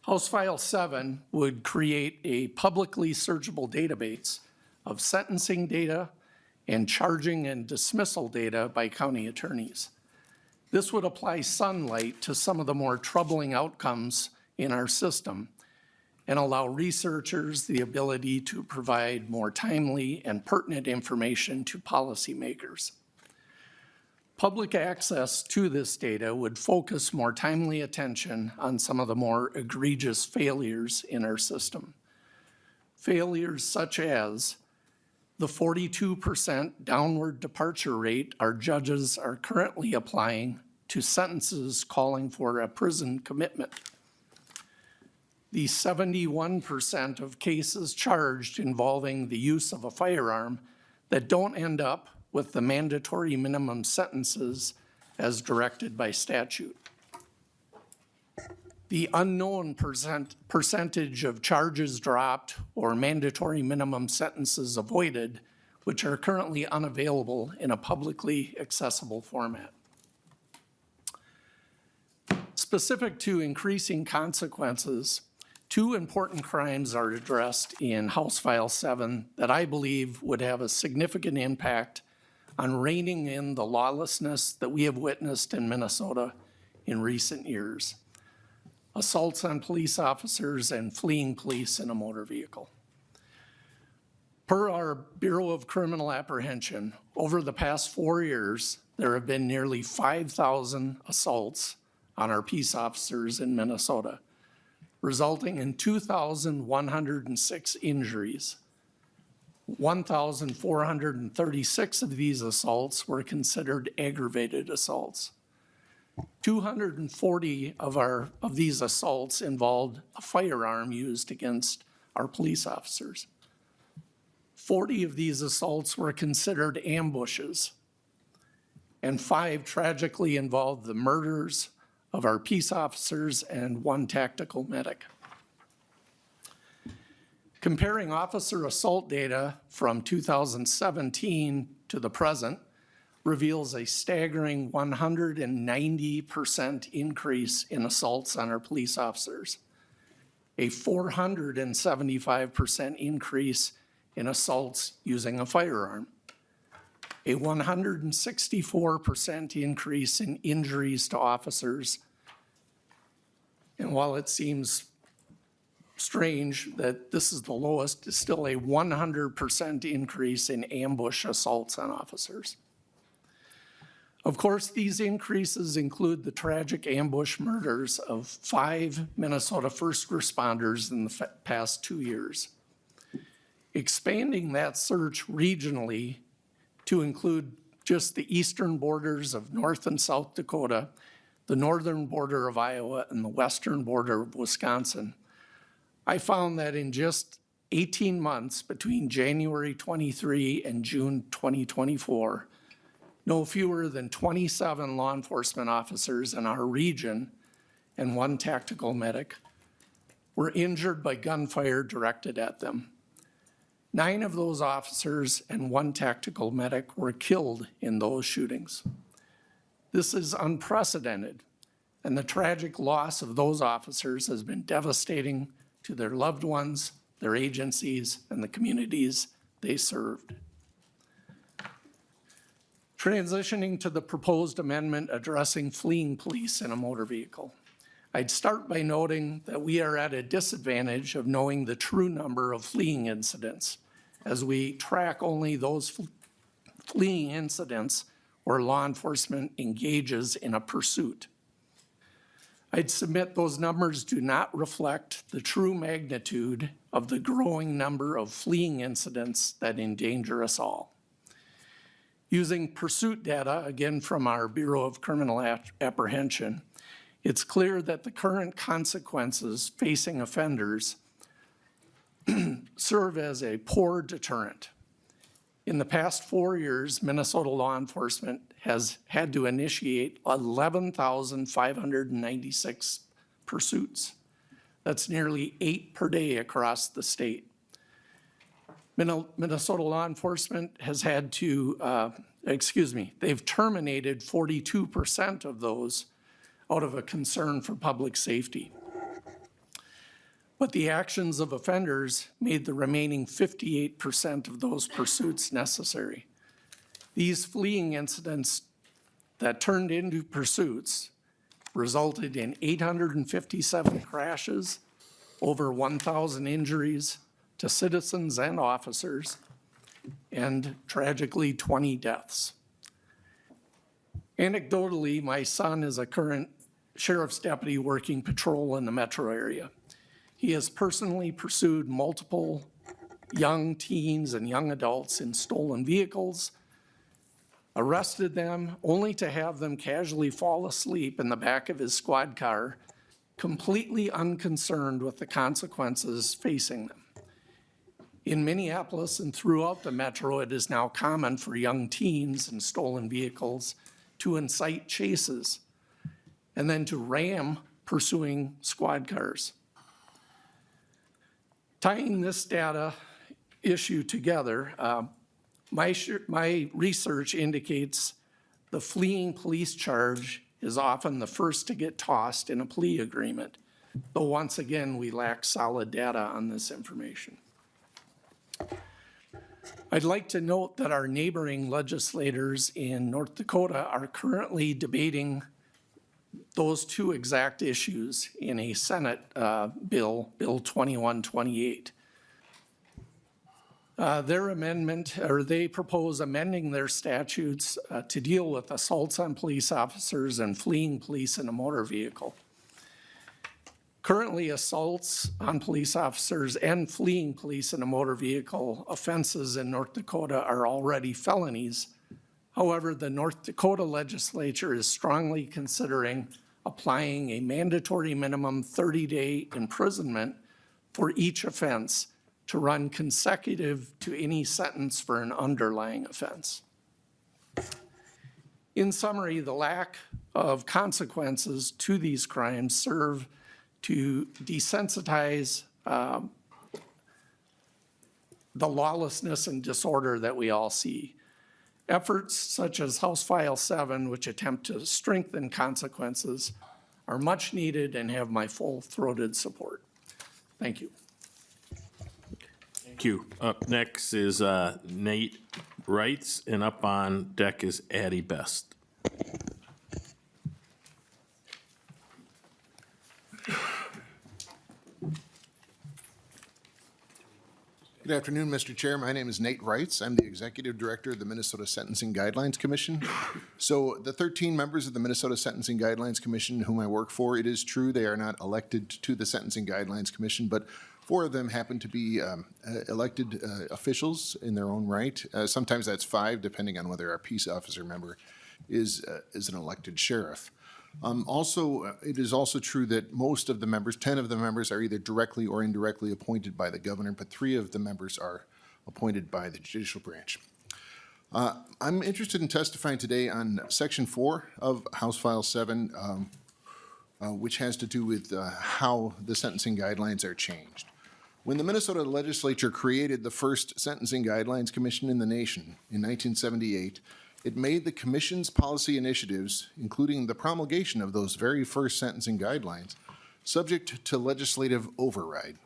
House File 7 would create a publicly searchable database of sentencing data and charging and dismissal data by county attorneys. This would apply sunlight to some of the more troubling outcomes in our system and allow researchers the ability to provide more timely and pertinent information to policymakers. Public access to this data would focus more timely attention on some of the more egregious failures in our system. Failures such as the 42% downward departure rate our judges are currently applying to sentences calling for a prison commitment. The 71% of cases charged involving the use of a firearm that don't end up with the mandatory minimum sentences as directed by statute. The unknown percentage of charges dropped or mandatory minimum sentences avoided, which are currently unavailable in a publicly accessible format. Specific to increasing consequences, 2 important crimes are addressed in House File 7 that I believe would have a significant impact on reining in the lawlessness that we have witnessed in Minnesota in recent years. Assaults on police officers and fleeing police in a motor vehicle. Per our Bureau of Criminal Apprehension, over the past 4 years, there have been nearly 5,000 assaults on our peace officers in Minnesota, resulting in 2,106 injuries. 1,436 of these assaults were considered aggravated assaults. 240 of these assaults involved a firearm used against our police officers. 40 of these assaults were considered ambushes, and 5 tragically involved the murders of our peace officers and 1 tactical medic. Comparing officer assault data from 2017 to the present reveals a staggering 190% increase in assaults on our police officers, a 475% increase in assaults using a firearm, a 164% increase in injuries to officers. And while it seems strange that this is the lowest, it's still a 100% increase in ambush assaults on officers. Of course, these increases include the tragic ambush murders of 5 Minnesota first responders in the past 2 years. Expanding that search regionally to include just the eastern borders of North and South Dakota, the northern border of Iowa, and the western border of Wisconsin, I found that in just 18 months between January 23 and June 2024, no fewer than 27 law enforcement officers in our region and 1 tactical medic were injured by gunfire directed at them. 9 of those officers and 1 tactical medic were killed in those shootings. This is unprecedented, and the tragic loss of those officers has been devastating to their loved ones, their agencies, and the communities they served. Transitioning to the proposed amendment addressing fleeing police in a motor vehicle. I'd start by noting that we are at a disadvantage of knowing the true number of fleeing incidents, as we track only those fleeing incidents where law enforcement engages in a pursuit. I'd submit those numbers do not reflect the true magnitude of the growing number of fleeing incidents that endanger us all. Using pursuit data, again from our Bureau of Criminal Apprehension, it's clear that the current consequences facing offenders serve as a poor deterrent. In the past 4 years, Minnesota law enforcement has had to initiate 11,596 pursuits. That's nearly 8 per day across the state. Minnesota law enforcement has had to, they've terminated 42% of those out of a concern for public safety. But the actions of offenders made the remaining 58% of those pursuits necessary. These fleeing incidents that turned into pursuits resulted in 857 crashes, over 1,000 injuries to citizens and officers, and tragically 20 deaths. Anecdotally, my son is a current sheriff's deputy working patrol in the metro area. He has personally pursued multiple young teens and young adults in stolen vehicles, arrested them only to have them casually fall asleep in the back of his squad car, completely unconcerned with the consequences facing them. In Minneapolis and throughout the metro, it is now common for young teens in stolen vehicles to incite chases and then to ram pursuing squad cars. Tying this data issue together, my research indicates the fleeing police charge is often the first to get tossed in a plea agreement, though once again, we lack solid data on this information. I'd like to note that our neighboring legislators in North Dakota are currently debating those 2 exact issues in a Senate bill, Bill 2128. Their amendment, or they propose amending their statutes to deal with assaults on police officers and fleeing police in a motor vehicle. Currently, assaults on police officers and fleeing police in a motor vehicle offenses in North Dakota are already felonies However, the North Dakota legislature is strongly considering applying a mandatory minimum 30-day imprisonment for each offense to run consecutive to any sentence for an underlying offense. In summary, the lack of consequences to these crimes serve to desensitize the lawlessness and disorder that we all see. Efforts such as House File 7, which attempt to strengthen consequences, are much needed and have my full-throated support. Thank you. Thank you. Up next is Nate Wrights, and up on deck is Addie Best. Good afternoon, Mr. Chair. My name is Nate Wrights. I'm the Executive Director of the Minnesota Sentencing Guidelines Commission. So the 13 members of the Minnesota Sentencing Guidelines Commission whom I work for, it is true they are not elected to the Sentencing Guidelines Commission, but 4 of them happen to be elected officials in their own right. Sometimes that's 5, depending on whether our peace officer member is an elected sheriff. It is also true that most of the members, 10 of the members, are either directly or indirectly appointed by the governor, but 3 of the members are appointed by the judicial branch. I'm interested in testifying today on Section 4 of House File 7, which has to do with how the sentencing guidelines are changed. When the Minnesota legislature created the first Sentencing Guidelines Commission in the nation in 1978, it made the commission's policy initiatives, including the promulgation of those very first sentencing guidelines, subject to legislative override.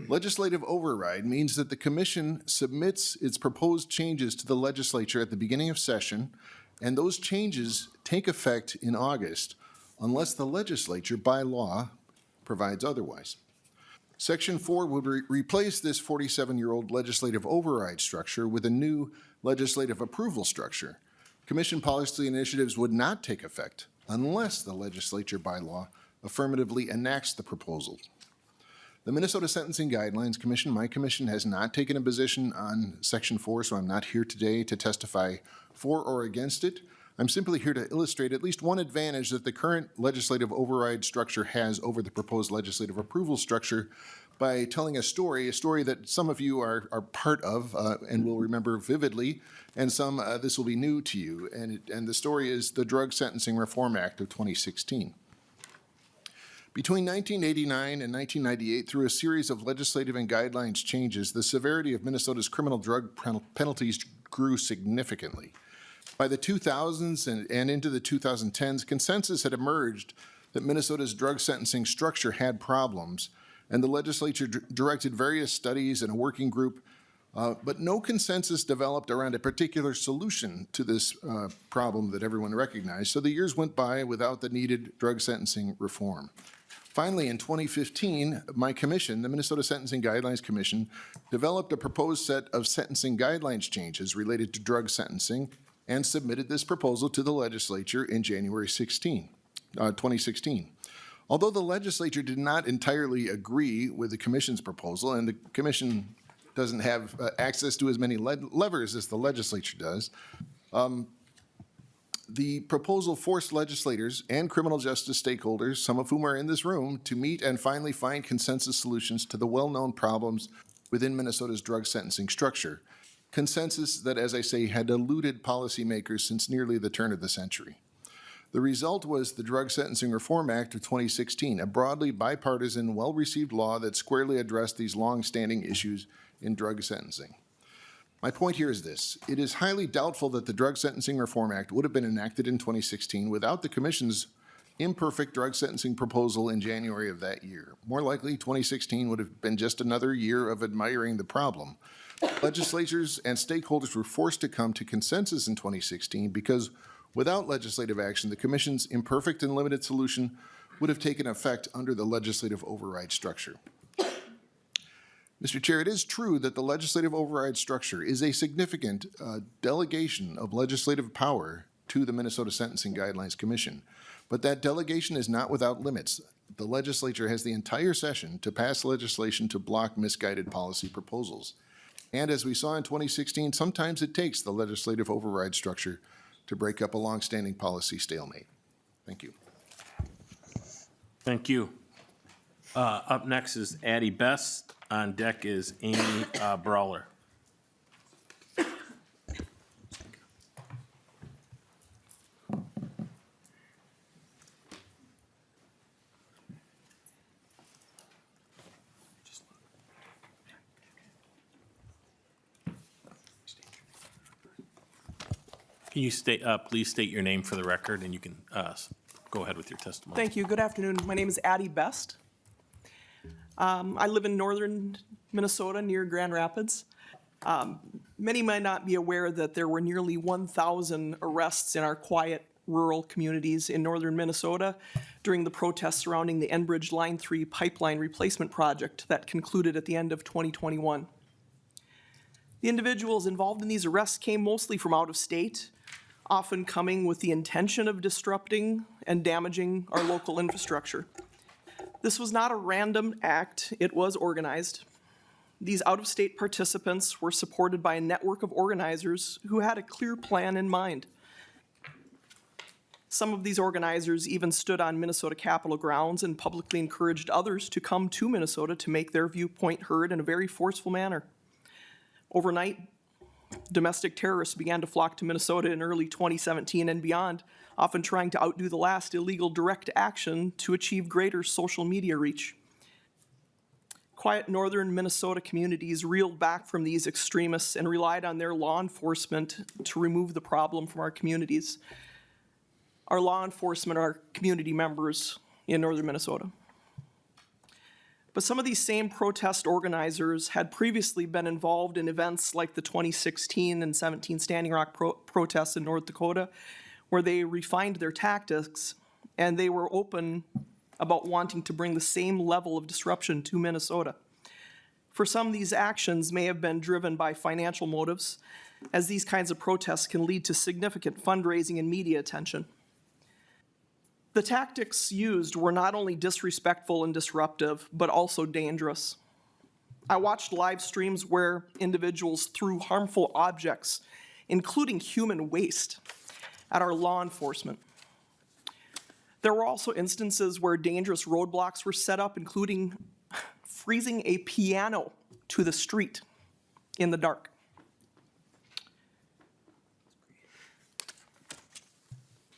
Legislative override means that the commission submits its proposed changes to the legislature at the beginning of session, and those changes take effect in August unless the legislature, by law, provides otherwise. Section 4 would replace this 47-year-old legislative override structure with a new legislative approval structure. Commission policy initiatives would not take effect unless the legislature, by law, affirmatively enacts the proposal. The Minnesota Sentencing Guidelines Commission, my commission, has not taken a position on Section 4, so I'm not here today to testify for or against it. I'm simply here to illustrate at least one advantage that the current legislative override structure has over the proposed legislative approval structure by telling a story that some of you are part of and will remember vividly, and some this will be new to you. And the story is the Drug Sentencing Reform Act of 2016. Between 1989 and 1998, through a series of legislative and guidelines changes, the severity of Minnesota's criminal drug penalties grew significantly. By the 2000s and into the 2010s, consensus had emerged that Minnesota's drug sentencing structure had problems, and the legislature directed various studies and a working group, but no consensus developed around a particular solution to this problem that everyone recognized. So the years went by without the needed drug sentencing reform. Finally, in 2015, my commission, the Minnesota Sentencing Guidelines Commission, developed a proposed set of sentencing guidelines changes related to drug sentencing and submitted this proposal to the legislature in January 2016. Although the legislature did not entirely agree with the commission's proposal, and the commission doesn't have access to as many levers as the legislature does, the proposal forced legislators and criminal justice stakeholders, some of whom are in this room, to meet and finally find consensus solutions to the well-known problems within Minnesota's drug sentencing structure. Consensus that, as I say, had eluded policymakers since nearly the turn of the century. The result was the Drug Sentencing Reform Act of 2016, a broadly bipartisan, well-received law that squarely addressed these long-standing issues in drug sentencing. My point here is this. It is highly doubtful that the Drug Sentencing Reform Act would have been enacted in 2016 without the Commission's imperfect drug sentencing proposal in January of that year. More likely, 2016 would have been just another year of admiring the problem. Legislatures and stakeholders were forced to come to consensus in 2016 because without legislative action, the Commission's imperfect and limited solution would have taken effect under the legislative override structure. Mr. Chair, it is true that the legislative override structure is a significant delegation of legislative power to the Minnesota Sentencing Guidelines Commission, but that delegation is not without limits. The legislature has the entire session to pass legislation to block misguided policy proposals. And as we saw in 2016, sometimes it takes the legislative override structure to break up a longstanding policy stalemate. Thank you. Thank you. Up next is Addie Best. On deck is Amy Brawler. Can you please state your name for the record, and you can go ahead with your testimony. Thank you. Good afternoon. My name is Addie Best. I live in northern Minnesota near Grand Rapids. Many might not be aware that there were nearly 1,000 arrests in our quiet rural communities in northern Minnesota during the protests surrounding the Enbridge Line 3 pipeline replacement project that concluded at the end of 2021. The individuals involved in these arrests came mostly from out of state, often coming with the intention of disrupting and damaging our local infrastructure. This was not a random act, it was organized. These out-of-state participants were supported by a network of organizers who had a clear plan in mind. Some of these organizers even stood on Minnesota Capitol grounds and publicly encouraged others to come to Minnesota to make their viewpoint heard in a very forceful manner. Overnight, domestic terrorists began to flock to Minnesota in early 2017 and beyond, often trying to outdo the last illegal direct action to achieve greater social media reach. Quiet northern Minnesota communities reeled back from these extremists and relied on their law enforcement to remove the problem from our communities. Our law enforcement are community members in northern Minnesota. But some of these same protest organizers had previously been involved in events like the 2016 and 17 Standing Rock protests in North Dakota, where they refined their tactics and they were open about wanting to bring the same level of disruption to Minnesota. For some, these actions may have been driven by financial motives, as these kinds of protests can lead to significant fundraising and media attention. The tactics used were not only disrespectful and disruptive, but also dangerous. I watched live streams where individuals threw harmful objects, including human waste, at our law enforcement. There were also instances where dangerous roadblocks were set up, including freezing a piano to the street in the dark.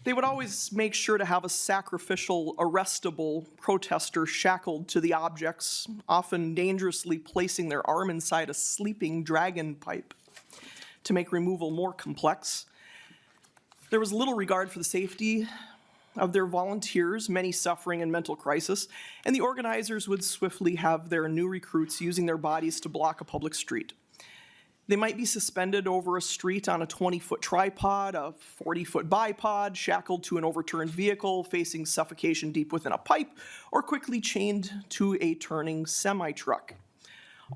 They would always make sure to have a sacrificial, arrestable protester shackled to the objects, often dangerously placing their arm inside a sleeping dragon pipe to make removal more complex. There was little regard for the safety of their volunteers, many suffering in mental crisis, and the organizers would swiftly have their new recruits using their bodies to block a public street. They might be suspended over a street on a 20-foot tripod, a 40-foot bipod, shackled to an overturned vehicle, facing suffocation deep within a pipe, or quickly chained to a turning semi-truck,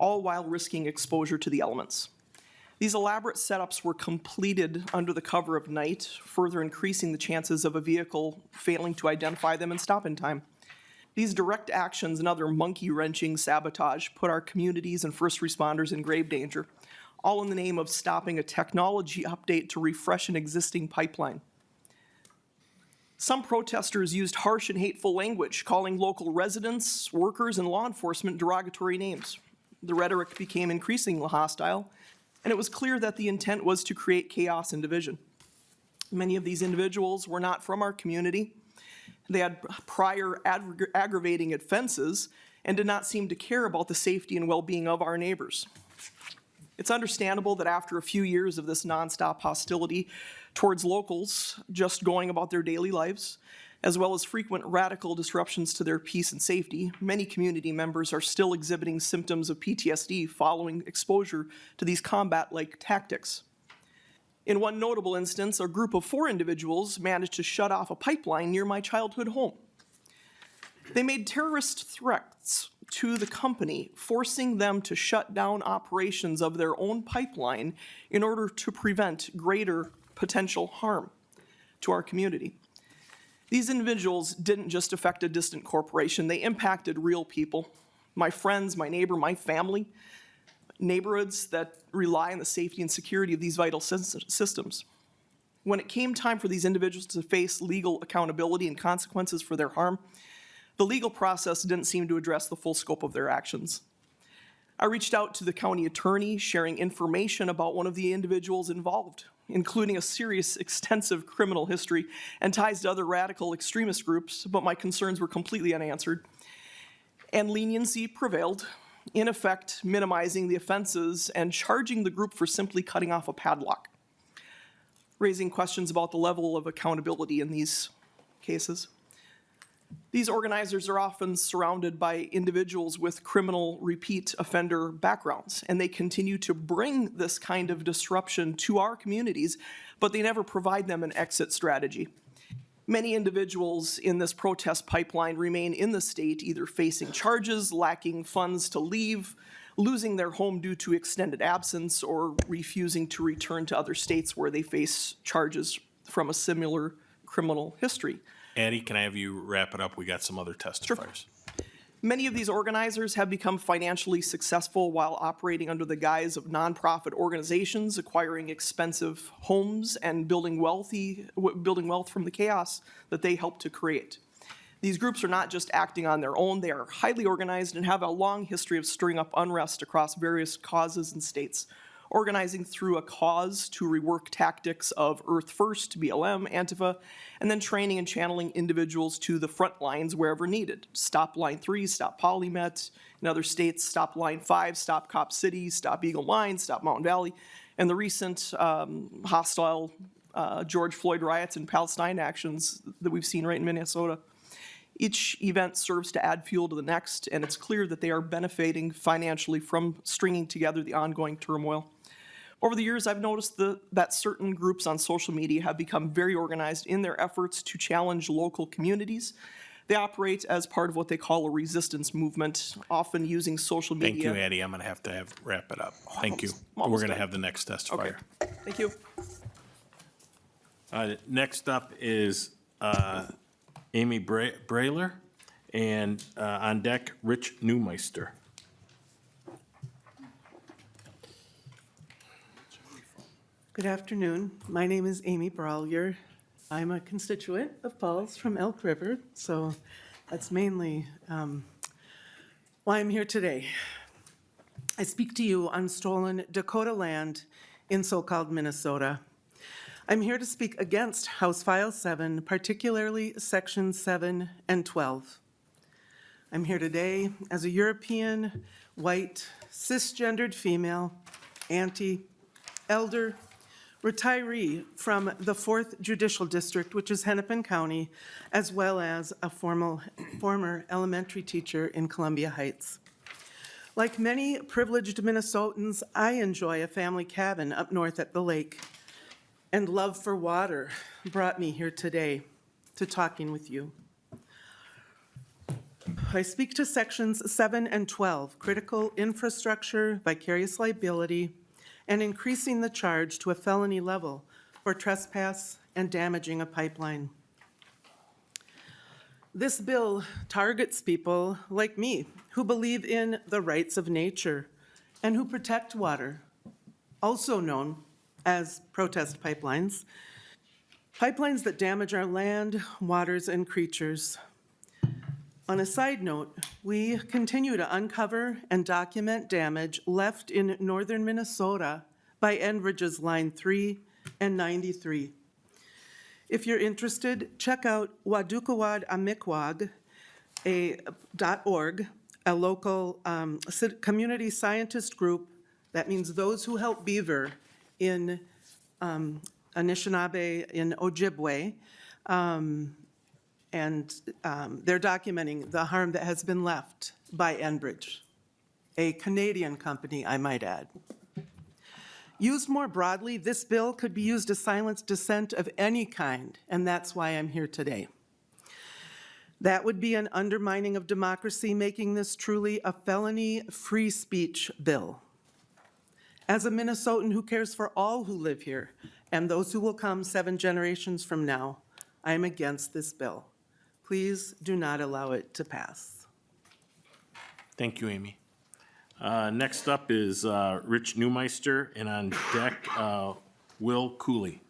all while risking exposure to the elements. These elaborate setups were completed under the cover of night, further increasing the chances of a vehicle failing to identify them and stop in time. These direct actions and other monkey-wrenching sabotage put our communities and first responders in grave danger, all in the name of stopping a technology update to refresh an existing pipeline. Some protesters used harsh and hateful language, calling local residents, workers, and law enforcement derogatory names. The rhetoric became increasingly hostile, and it was clear that the intent was to create chaos and division. Many of these individuals were not from our community. They had prior aggravating offenses and did not seem to care about the safety and well-being of our neighbors. It's understandable that after a few years of this nonstop hostility towards locals just going about their daily lives, as well as frequent radical disruptions to their peace and safety, many community members are still exhibiting symptoms of PTSD following exposure to these combat-like tactics. In one notable instance, a group of 4 individuals managed to shut off a pipeline near my childhood home. They made terrorist threats to the company, forcing them to shut down operations of their own pipeline in order to prevent greater potential harm to our community. These individuals didn't just affect a distant corporation, they impacted real people, my friends, my neighbor, my family, neighborhoods that rely on the safety and security of these vital systems. When it came time for these individuals to face legal accountability and consequences for their harm, the legal process didn't seem to address the full scope of their actions. I reached out to the county attorney, sharing information about one of the individuals involved, including a serious, extensive criminal history and ties to other radical extremist groups, but my concerns were completely unanswered. And leniency prevailed, in effect minimizing the offenses and charging the group for simply cutting off a padlock, raising questions about the level of accountability in these cases. These organizers are often surrounded by individuals with criminal repeat offender backgrounds, and they continue to bring this kind of disruption to our communities, but they never provide them an exit strategy. Many individuals in this protest pipeline remain in the state, either facing charges, lacking funds to leave, losing their home due to extended absence, or refusing to return to other states where they face charges from a similar criminal history. Addie, can I have you wrap it up? We got some other testifiers. Many of these organizers have become financially successful while operating under the guise of nonprofit organizations, acquiring expensive homes, and building wealth from the chaos that they help to create. These groups are not just acting on their own, they are highly organized and have a long history of stirring up unrest across various causes and states, organizing through a cause to rework tactics of Earth First, BLM, Antifa, and then training and channeling individuals to the front lines wherever needed. Stop Line 3, Stop Polymet. In other states, Stop Line 5, Stop Cop City, Stop Eagle Line, Stop Mountain Valley, and the recent hostile George Floyd riots and Palestine actions that we've seen right in Minnesota. Each event serves to add fuel to the next, and it's clear that they are benefiting financially from stringing together the ongoing turmoil. Over the years, I've noticed that certain groups on social media have become very organized in their efforts to challenge local communities. They operate as part of what they call a resistance movement, often using social media. Thank you, Addie. I'm going to have wrap it up. Thank you. We're going to have the next testifier. Okay. Thank you. Next up is Amy Brailer, and on deck, Rich Neumeister. Good afternoon. My name is Amy Brawlier. I'm a constituent of Paul's from Elk River, so that's mainly why I'm here today. I speak to you on stolen Dakota land in so-called Minnesota. I'm here to speak against House File 7, particularly Sections 7 and 12. I'm here today as a European, white, cisgendered female, auntie, elder, retiree from the 4th Judicial District, which is Hennepin County, as well as a former elementary teacher in Columbia Heights. Like many privileged Minnesotans, I enjoy a family cabin up north at the lake, and love for water brought me here today to talking with you. I speak to Sections 7 and 12, critical infrastructure, vicarious liability, and increasing the charge to a felony level for trespass and damaging a pipeline. This bill targets people like me who believe in the rights of nature and who protect water, also known as protest pipelines, pipelines that damage our land, waters, and creatures. On a side note, we continue to uncover and document damage left in northern Minnesota by Enbridge's Line 3 and 93. If you're interested, check out wadukawad.org, a local community scientist group. That means those who help beaver in Anishinaabe, in Ojibwe, and they're documenting the harm that has been left by Enbridge, a Canadian company, I might add. Used more broadly, this bill could be used to silence dissent of any kind, and that's why I'm here today. That would be an undermining of democracy, making this truly a felony free speech bill. As a Minnesotan who cares for all who live here and those who will come 7 generations from now, I am against this bill. Please do not allow it to pass. Thank you, Amy. Next up is Rich Newmeister, and on deck, Will Cooley.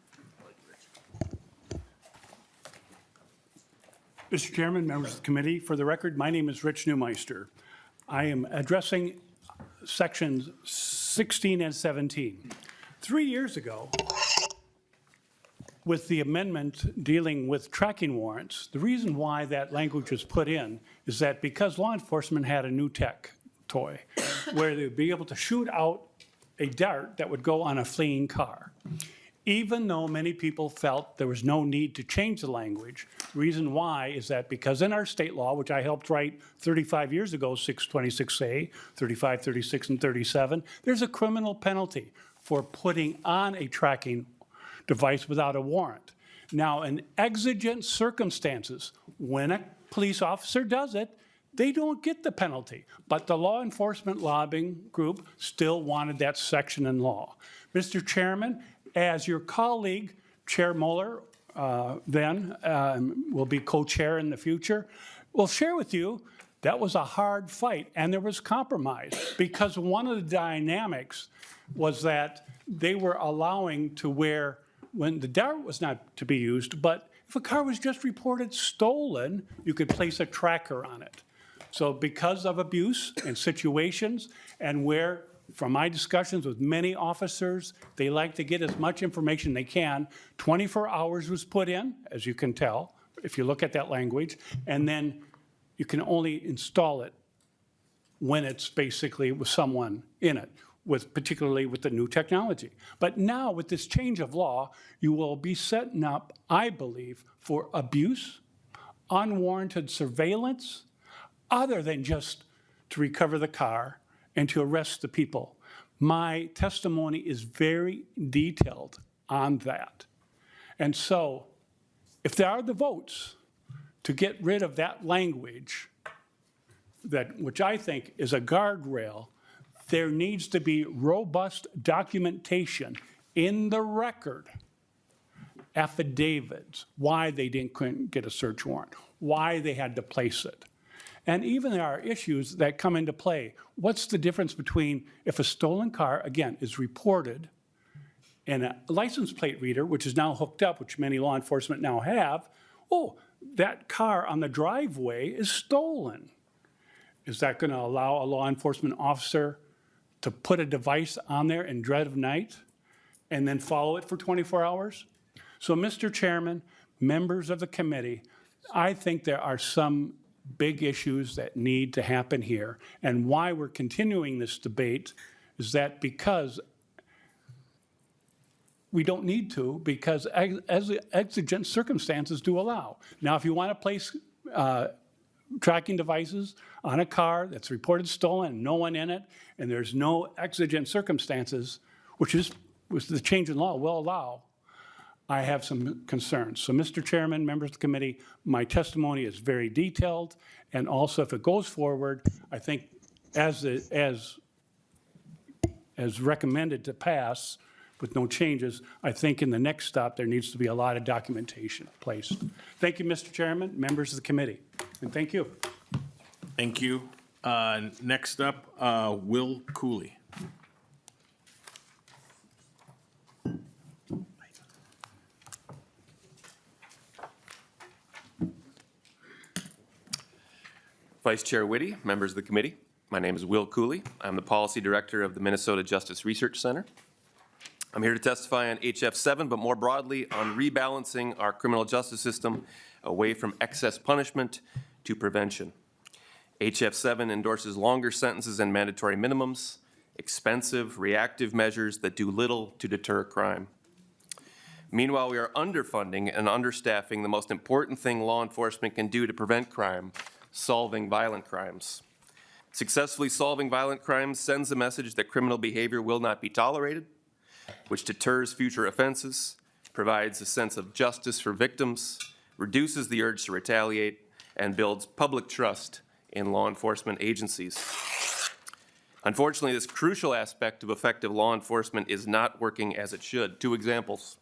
Mr. Chairman, members of the committee, for the record, my name is Rich Newmeister. I am addressing sections 16 and 17. 3 years ago, with the amendment dealing with tracking warrants, the reason why that language was put in is that because law enforcement had a new tech toy where they would be able to shoot out a dart that would go on a fleeing car. Even though many people felt there was no need to change the language, the reason why is that because in our state law, which I helped write 35 years ago, 626A, 35, 36, and 37, there's a criminal penalty for putting on a tracking device without a warrant. Now, in exigent circumstances, when a police officer does it, they don't get the penalty, but the law enforcement lobbying group still wanted that section in law. Mr. Chairman, as your colleague, Chair Mueller, will be co-chair in the future, will share with you that was a hard fight and there was compromise because one of the dynamics was that they were allowing to where when the dart was not to be used, but if a car was just reported stolen, you could place a tracker on it. So because of abuse and situations and where, from my discussions with many officers, they like to get as much information they can, 24 hours was put in, as you can tell, if you look at that language, and then you can only install it when it's basically with someone in it, particularly with the new technology. But now with this change of law, you will be setting up, I believe, for abuse, unwarranted surveillance, other than just to recover the car and to arrest the people. My testimony is very detailed on that. And so if there are the votes to get rid of that language, which I think is a guardrail, there needs to be robust documentation in the record, affidavits, why they couldn't get a search warrant, why they had to place it. And even there are issues that come into play. What's the difference between if a stolen car, again, is reported and a license plate reader, which is now hooked up, which many law enforcement now have, oh, that car on the driveway is stolen. Is that going to allow a law enforcement officer to put a device on there in dread of night and then follow it for 24 hours? So, Mr. Chairman, members of the committee, I think there are some big issues that need to happen here. And why we're continuing this debate is that because we don't need to, because as exigent circumstances do allow. Now, if you want to place tracking devices on a car that's reported stolen and no one in it, and there's no exigent circumstances, which the change in law will allow, I have some concerns. So, Mr. Chairman, members of the committee, my testimony is very detailed, and also if it goes forward, I think as recommended to pass with no changes, I think in the next stop there needs to be a lot of documentation placed. Thank you, Mr. Chairman, members of the committee, and thank you. Thank you. Next up, Will Cooley. Vice Chair Whitty, members of the committee, my name is Will Cooley. I'm the Policy Director of the Minnesota Justice Research Center. I'm here to testify on HF 7, but more broadly on rebalancing our criminal justice system away from excess punishment to prevention. HF 7 endorses longer sentences and mandatory minimums, expensive, reactive measures that do little to deter crime. Meanwhile, we are underfunding and understaffing the most important thing law enforcement can do to prevent crime, solving violent crimes. Successfully solving violent crimes sends a message that criminal behavior will not be tolerated, which deters future offenses, provides a sense of justice for victims, reduces the urge to retaliate, and builds public trust in law enforcement agencies. Unfortunately, this crucial aspect of effective law enforcement is not working as it should. 2 examples.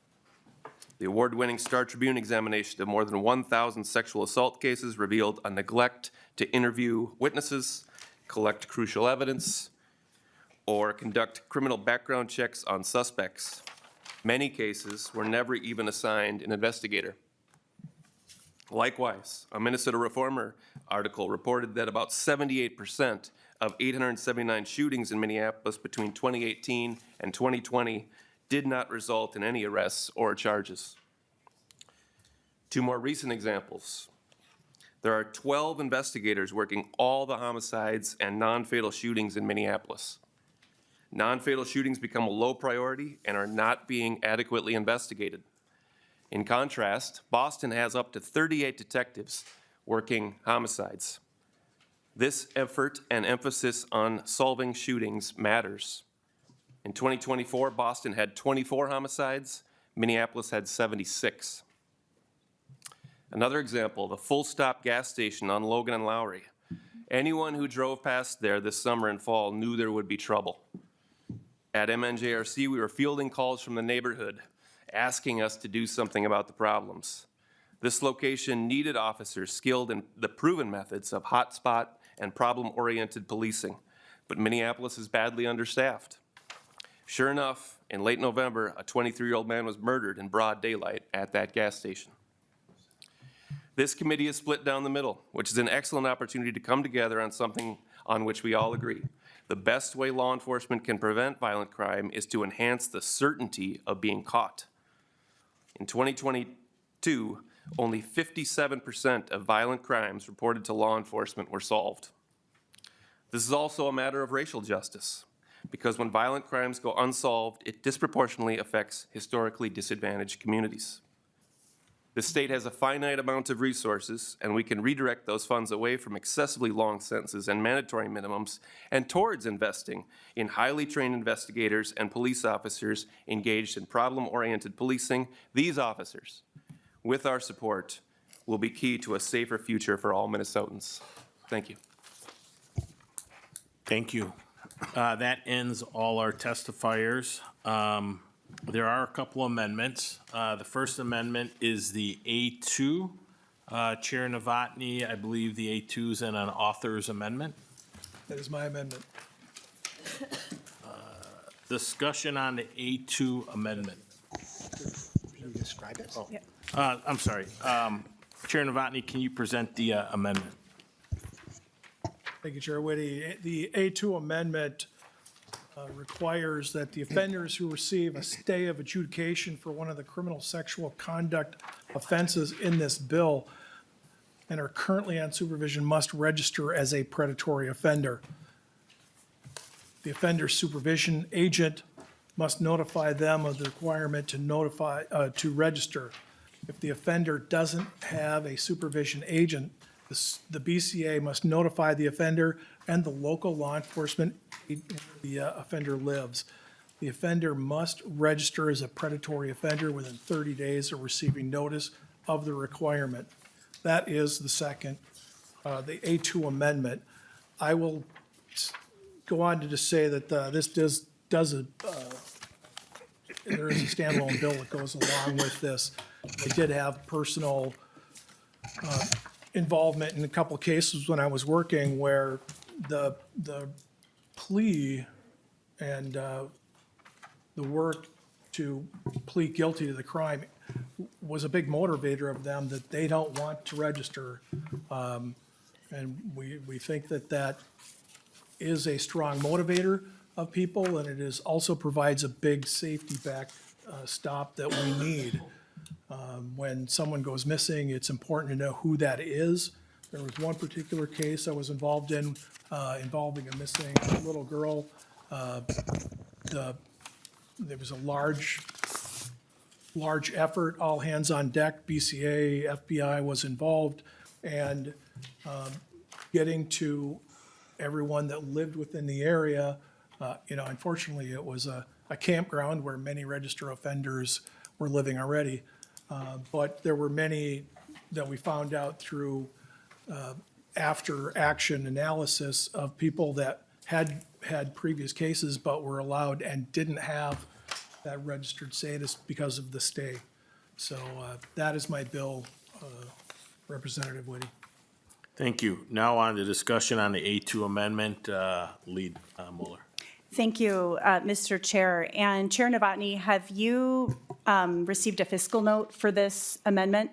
The award-winning Star Tribune examination of more than 1,000 sexual assault cases revealed a neglect to interview witnesses, collect crucial evidence, or conduct criminal background checks on suspects. Many cases were never even assigned an investigator. Likewise, a Minnesota Reformer article reported that about 78% of 879 shootings in Minneapolis between 2018 and 2020 did not result in any arrests or charges. Two more recent examples. There are 12 investigators working all the homicides and non-fatal shootings in Minneapolis. Non-fatal shootings become a low priority and are not being adequately investigated. In contrast, Boston has up to 38 detectives working homicides. This effort and emphasis on solving shootings matters. In 2024, Boston had 24 homicides, Minneapolis had 76. Another example, the Full Stop gas station on Logan and Lowry. Anyone who drove past there this summer and fall knew there would be trouble. At MNJRC, we were fielding calls from the neighborhood, asking us to do something about the problems. This location needed officers skilled in the proven methods of hotspot and problem-oriented policing, but Minneapolis is badly understaffed. Sure enough, in late November, a 23-year-old man was murdered in broad daylight at that gas station. This committee is split down the middle, which is an excellent opportunity to come together on something on which we all agree. The best way law enforcement can prevent violent crime is to enhance the certainty of being caught. In 2022, only 57% of violent crimes reported to law enforcement were solved. This is also a matter of racial justice, because when violent crimes go unsolved, it disproportionately affects historically disadvantaged communities. The state has a finite amount of resources, and we can redirect those funds away from excessively long sentences and mandatory minimums and towards investing in highly trained investigators and police officers engaged in problem-oriented policing. These officers, with our support, will be key to a safer future for all Minnesotans. Thank you. Thank you. That ends all our testifiers. There are a couple amendments. The first amendment is the A2. Chair Novotny, I believe the A2 is an author's amendment. That is my amendment. Discussion on the A2 amendment. Can you describe it? Oh. I'm sorry. Chair Novotny, can you present the amendment? Thank you, Chair Whitty. The A2 amendment requires that the offenders who receive a stay of adjudication for one of the criminal sexual conduct offenses in this bill and are currently on supervision must register as a predatory offender. The offender's supervision agent must notify them of the requirement to register. If the offender doesn't have a supervision agent, the BCA must notify the offender and the local law enforcement where the offender lives. The offender must register as a predatory offender within 30 days of receiving notice of the requirement. That is the second, the A2 amendment. I will go on to just say that this there is a standalone bill that goes along with this. I did have personal involvement in a couple of cases when I was working where the plea and the work to plead guilty to the crime was a big motivator of them that they don't want to register. And we think that that is a strong motivator of people, and it is also provides a big safety backstop that we need. When someone goes missing, it's important to know who that is. There was one particular case I was involved in involving a missing little girl. There was a large effort, all hands on deck. BCA, FBI was involved, and getting to everyone that lived within the area. Unfortunately, it was a campground where many registered offenders were living already. But there were many that we found out through after-action analysis of people that had previous cases but were allowed and didn't have that registered status because of the stay. So that is my bill, Representative Whitty. Thank you. Now on to discussion on the A2 amendment. Lead Mueller. Thank you, Mr. Chair. And Chair Novotny, have you received a fiscal note for this amendment?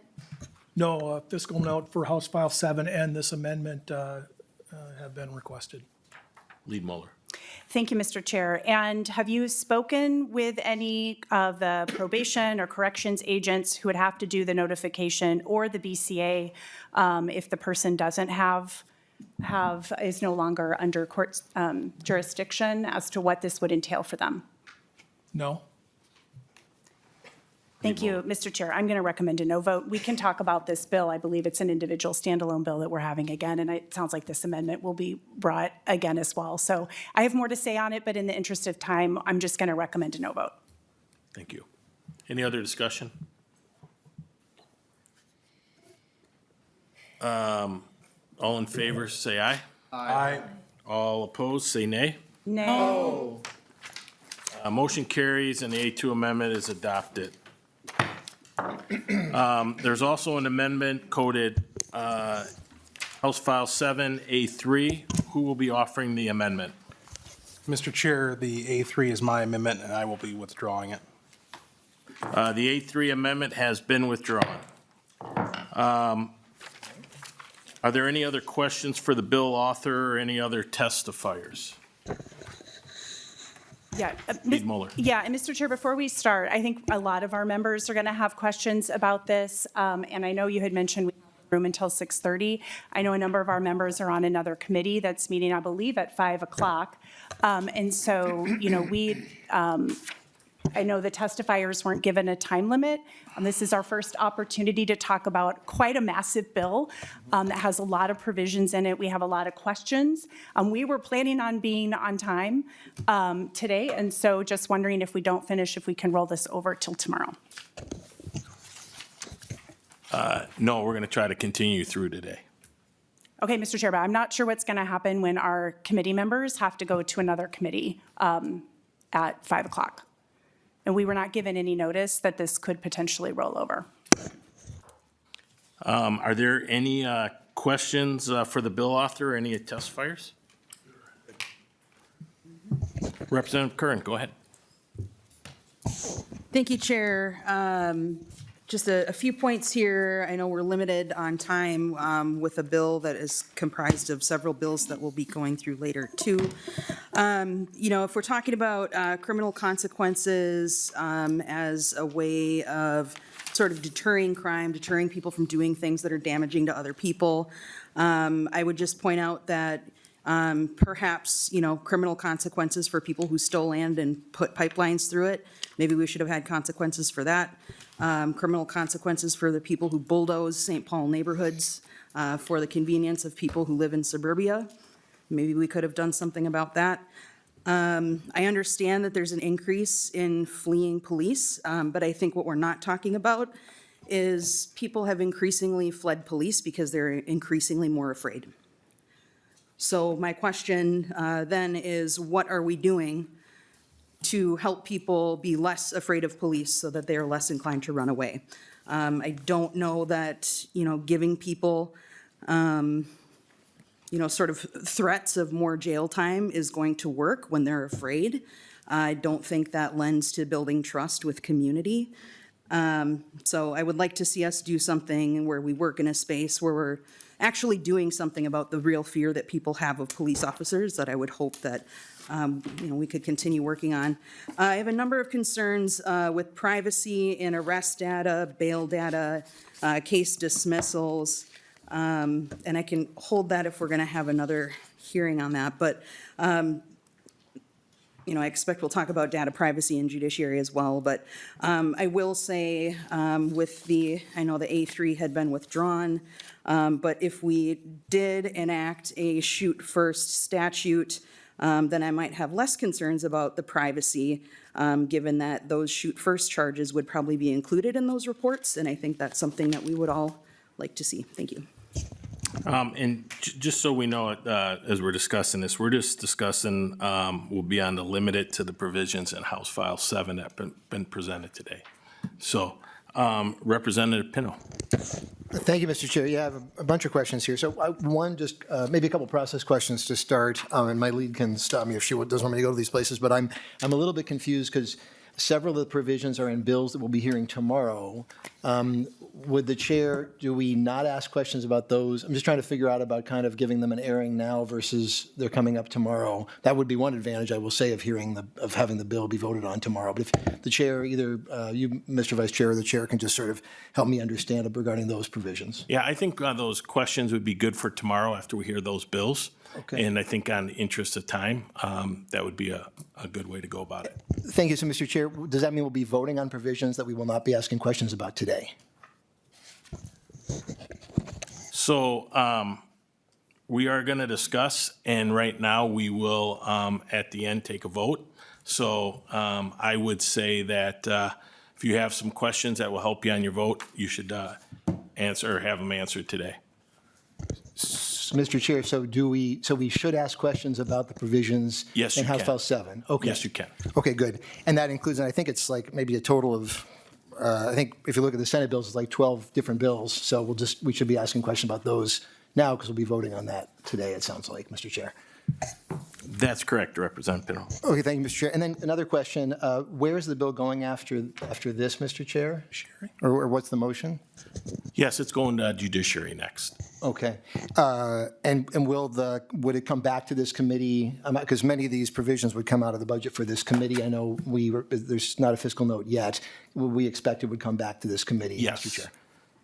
No, fiscal note for House File 7 and this amendment have been requested. Lead Mueller. Thank you, Mr. Chair. And have you spoken with any of the probation or corrections agents who would have to do the notification or the BCA if the person doesn't is no longer under court jurisdiction as to what this would entail for them? No? Thank you, Mr. Chair. I'm going to recommend a no vote. We can talk about this bill. I believe it's an individual standalone bill that we're having again, and it sounds like this amendment will be brought again as well. So I have more to say on it, but in the interest of time, I'm just going to recommend a no vote. Thank you. Any other discussion? All in favor, say aye. Aye. All opposed, say nay. No. Motion carries and the A2 amendment is adopted. There's also an amendment coded House File 7A3. Who will be offering the amendment? Mr. Chair, the A3 is my amendment, and I will be withdrawing it. The A3 amendment has been withdrawn. Are there any other questions for the bill author or any other testifiers? Yeah. Lead Mueller. Yeah, and Mr. Chair, before we start, I think a lot of our members are going to have questions about this. And I know you had mentioned we have room until 6:30. I know a number of our members are on another committee that's meeting, I believe, at 5 o'clock. And so, you know, I know the testifiers weren't given a time limit. This is our first opportunity to talk about quite a massive bill that has a lot of provisions in it. We have a lot of questions. We were planning on being on time today, and so just wondering if we don't finish, if we can roll this over till tomorrow. No, we're going to try to continue through today. Okay, Mr. Chair, but I'm not sure what's going to happen when our committee members have to go to another committee at 5 o'clock. And we were not given any notice that this could potentially roll over. Are there any questions for the bill author or any testifiers? Representative Curran, go ahead. Thank you, Chair. Just a few points here. I know we're limited on time with a bill that is comprised of several bills that we'll be going through later, too. You know, if we're talking about criminal consequences as a way of sort of deterring crime, deterring people from doing things that are damaging to other people, I would just point out that perhaps, you know, criminal consequences for people who stole land and put pipelines through it. Maybe we should have had consequences for that. Criminal consequences for the people who bulldoze St. Paul neighborhoods for the convenience of people who live in suburbia. Maybe we could have done something about that. I understand that there's an increase in fleeing police, but I think what we're not talking about is people have increasingly fled police because they're increasingly more afraid. So my question then is, what are we doing to help people be less afraid of police so that they are less inclined to run away? I don't know that, you know, giving people, you know, sort of threats of more jail time is going to work when they're afraid. I don't think that lends to building trust with community. So I would like to see us do something where we work in a space where we're actually doing something about the real fear that people have of police officers that I would hope that you know, we could continue working on. I have a number of concerns with privacy in arrest data, bail data, case dismissals, and I can hold that if we're going to have another hearing on that. But you know, I expect we'll talk about data privacy and judiciary as well. But I will say with the, I know the A3 had been withdrawn, but if we did enact a shoot first statute, then I might have less concerns about the privacy, given that those shoot first charges would probably be included in those reports. And I think that's something that we would all like to see. Thank you. And just so we know, as we're discussing this, we're just discussing, we'll be on the limited to the provisions in House File 7 that have been presented today. So Representative Pino. Thank you, Mr. Chair. Yeah, I have a bunch of questions here. So one, just maybe a couple process questions to start, and my lead can stop me if she doesn't want me to go to these places, but I'm a little bit confused because several of the provisions are in bills that we'll be hearing tomorrow. Would the chair, do we not ask questions about those? I'm just trying to figure out about kind of giving them an airing now versus they're coming up tomorrow. That would be one advantage, I will say, of having the bill be voted on tomorrow. But if the chair, either you, Mr. Vice Chair, or the chair can just sort of help me understand regarding those provisions. Yeah, I think those questions would be good for tomorrow after we hear those bills. Okay. And I think on the interest of time, that would be a good way to go about it. Thank you. So, Mr. Chair, does that mean we'll be voting on provisions that we will not be asking questions about today? So we are going to discuss, and right now we will, at the end, take a vote. So I would say that if you have some questions that will help you on your vote, you should answer or have them answered today. Mr. Chair, so we should ask questions about the provisions Yes, in you House can. File 7? Okay. Yes, you can. Okay, good. And that includes, and I think it's like maybe a total of, I think if you look at the Senate bills, it's like 12 different bills. So we should be asking questions about those now because we'll be voting on that today, it sounds like, Mr. Chair. That's correct, Representative Pino. Okay, thank you, Mr. Chair. And then another question, where is the bill going after this, Mr. Chair? Or what's the motion? Yes, it's going to Judiciary next. Okay. And would it come back to this committee? Because many of these provisions would come out of the budget for this committee. I know there's not a fiscal note yet. We expect it would come back to this committee, Yes. Mr. Chair.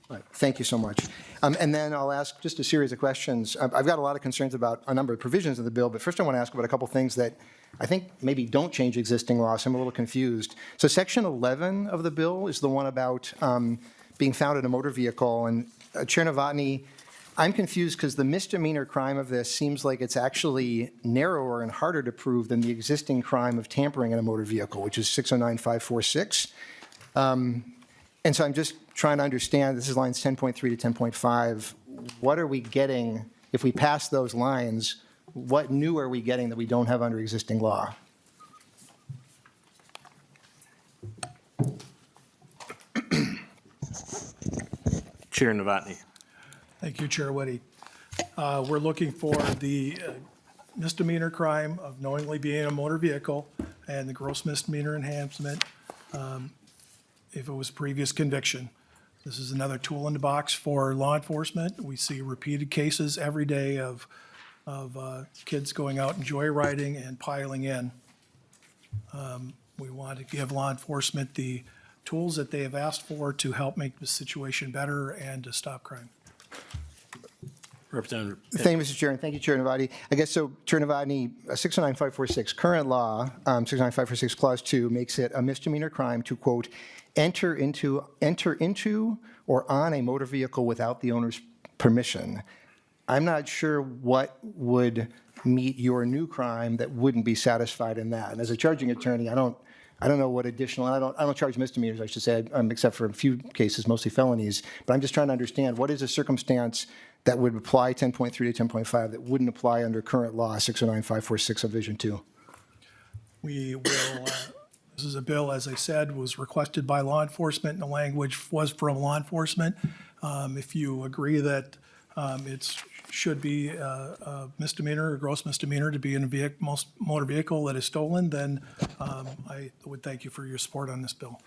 All right, thank you so much. And then I'll ask just a series of questions. I've got a lot of concerns about a number of provisions of the bill, but first I want to ask about a couple things that I think maybe don't change existing law, so I'm a little confused. So Section 11 of the bill is the one about being found in a motor vehicle. And Chair Novotny, I'm confused because the misdemeanor crime of this seems like it's actually narrower and harder to prove than the existing crime of tampering in a motor vehicle, which is 609-546. And so I'm just trying to understand, this is lines 10.3 to 10.5. What are we getting, if we pass those lines, what new are we getting that we don't have under existing law? Chair Novotny. Thank you, Chair Whitty. We're looking for the misdemeanor crime of knowingly being in a motor vehicle and the gross misdemeanor enhancement if it was previous conviction. This is another tool in the box for law enforcement. We see repeated cases every day of kids going out and joyriding and piling in. We want to give law enforcement the tools that they have asked for to help make the situation better and to stop crime. Representative. Thank you, Mr. Chair, and thank you, Chair Novotny. I guess so, Chair Novotny, 609-546, current law, 609-546 Clause 2 makes it a misdemeanor crime to, quote, enter into or on a motor vehicle without the owner's permission. I'm not sure what would meet your new crime that wouldn't be satisfied in that. And as a charging attorney, I don't know what additional, and I don't charge misdemeanors, I should say, except for a few cases, mostly felonies. But I'm just trying to understand what is a circumstance that would apply 10.3 to 10.5 that wouldn't apply under current law 609-546 subdivision 2. We will, this is a bill, as I said, was requested by law enforcement, and the language was from law enforcement. If you agree that it should be a misdemeanor or gross misdemeanor to be in a motor vehicle that is stolen, then I would thank you for your support on this bill.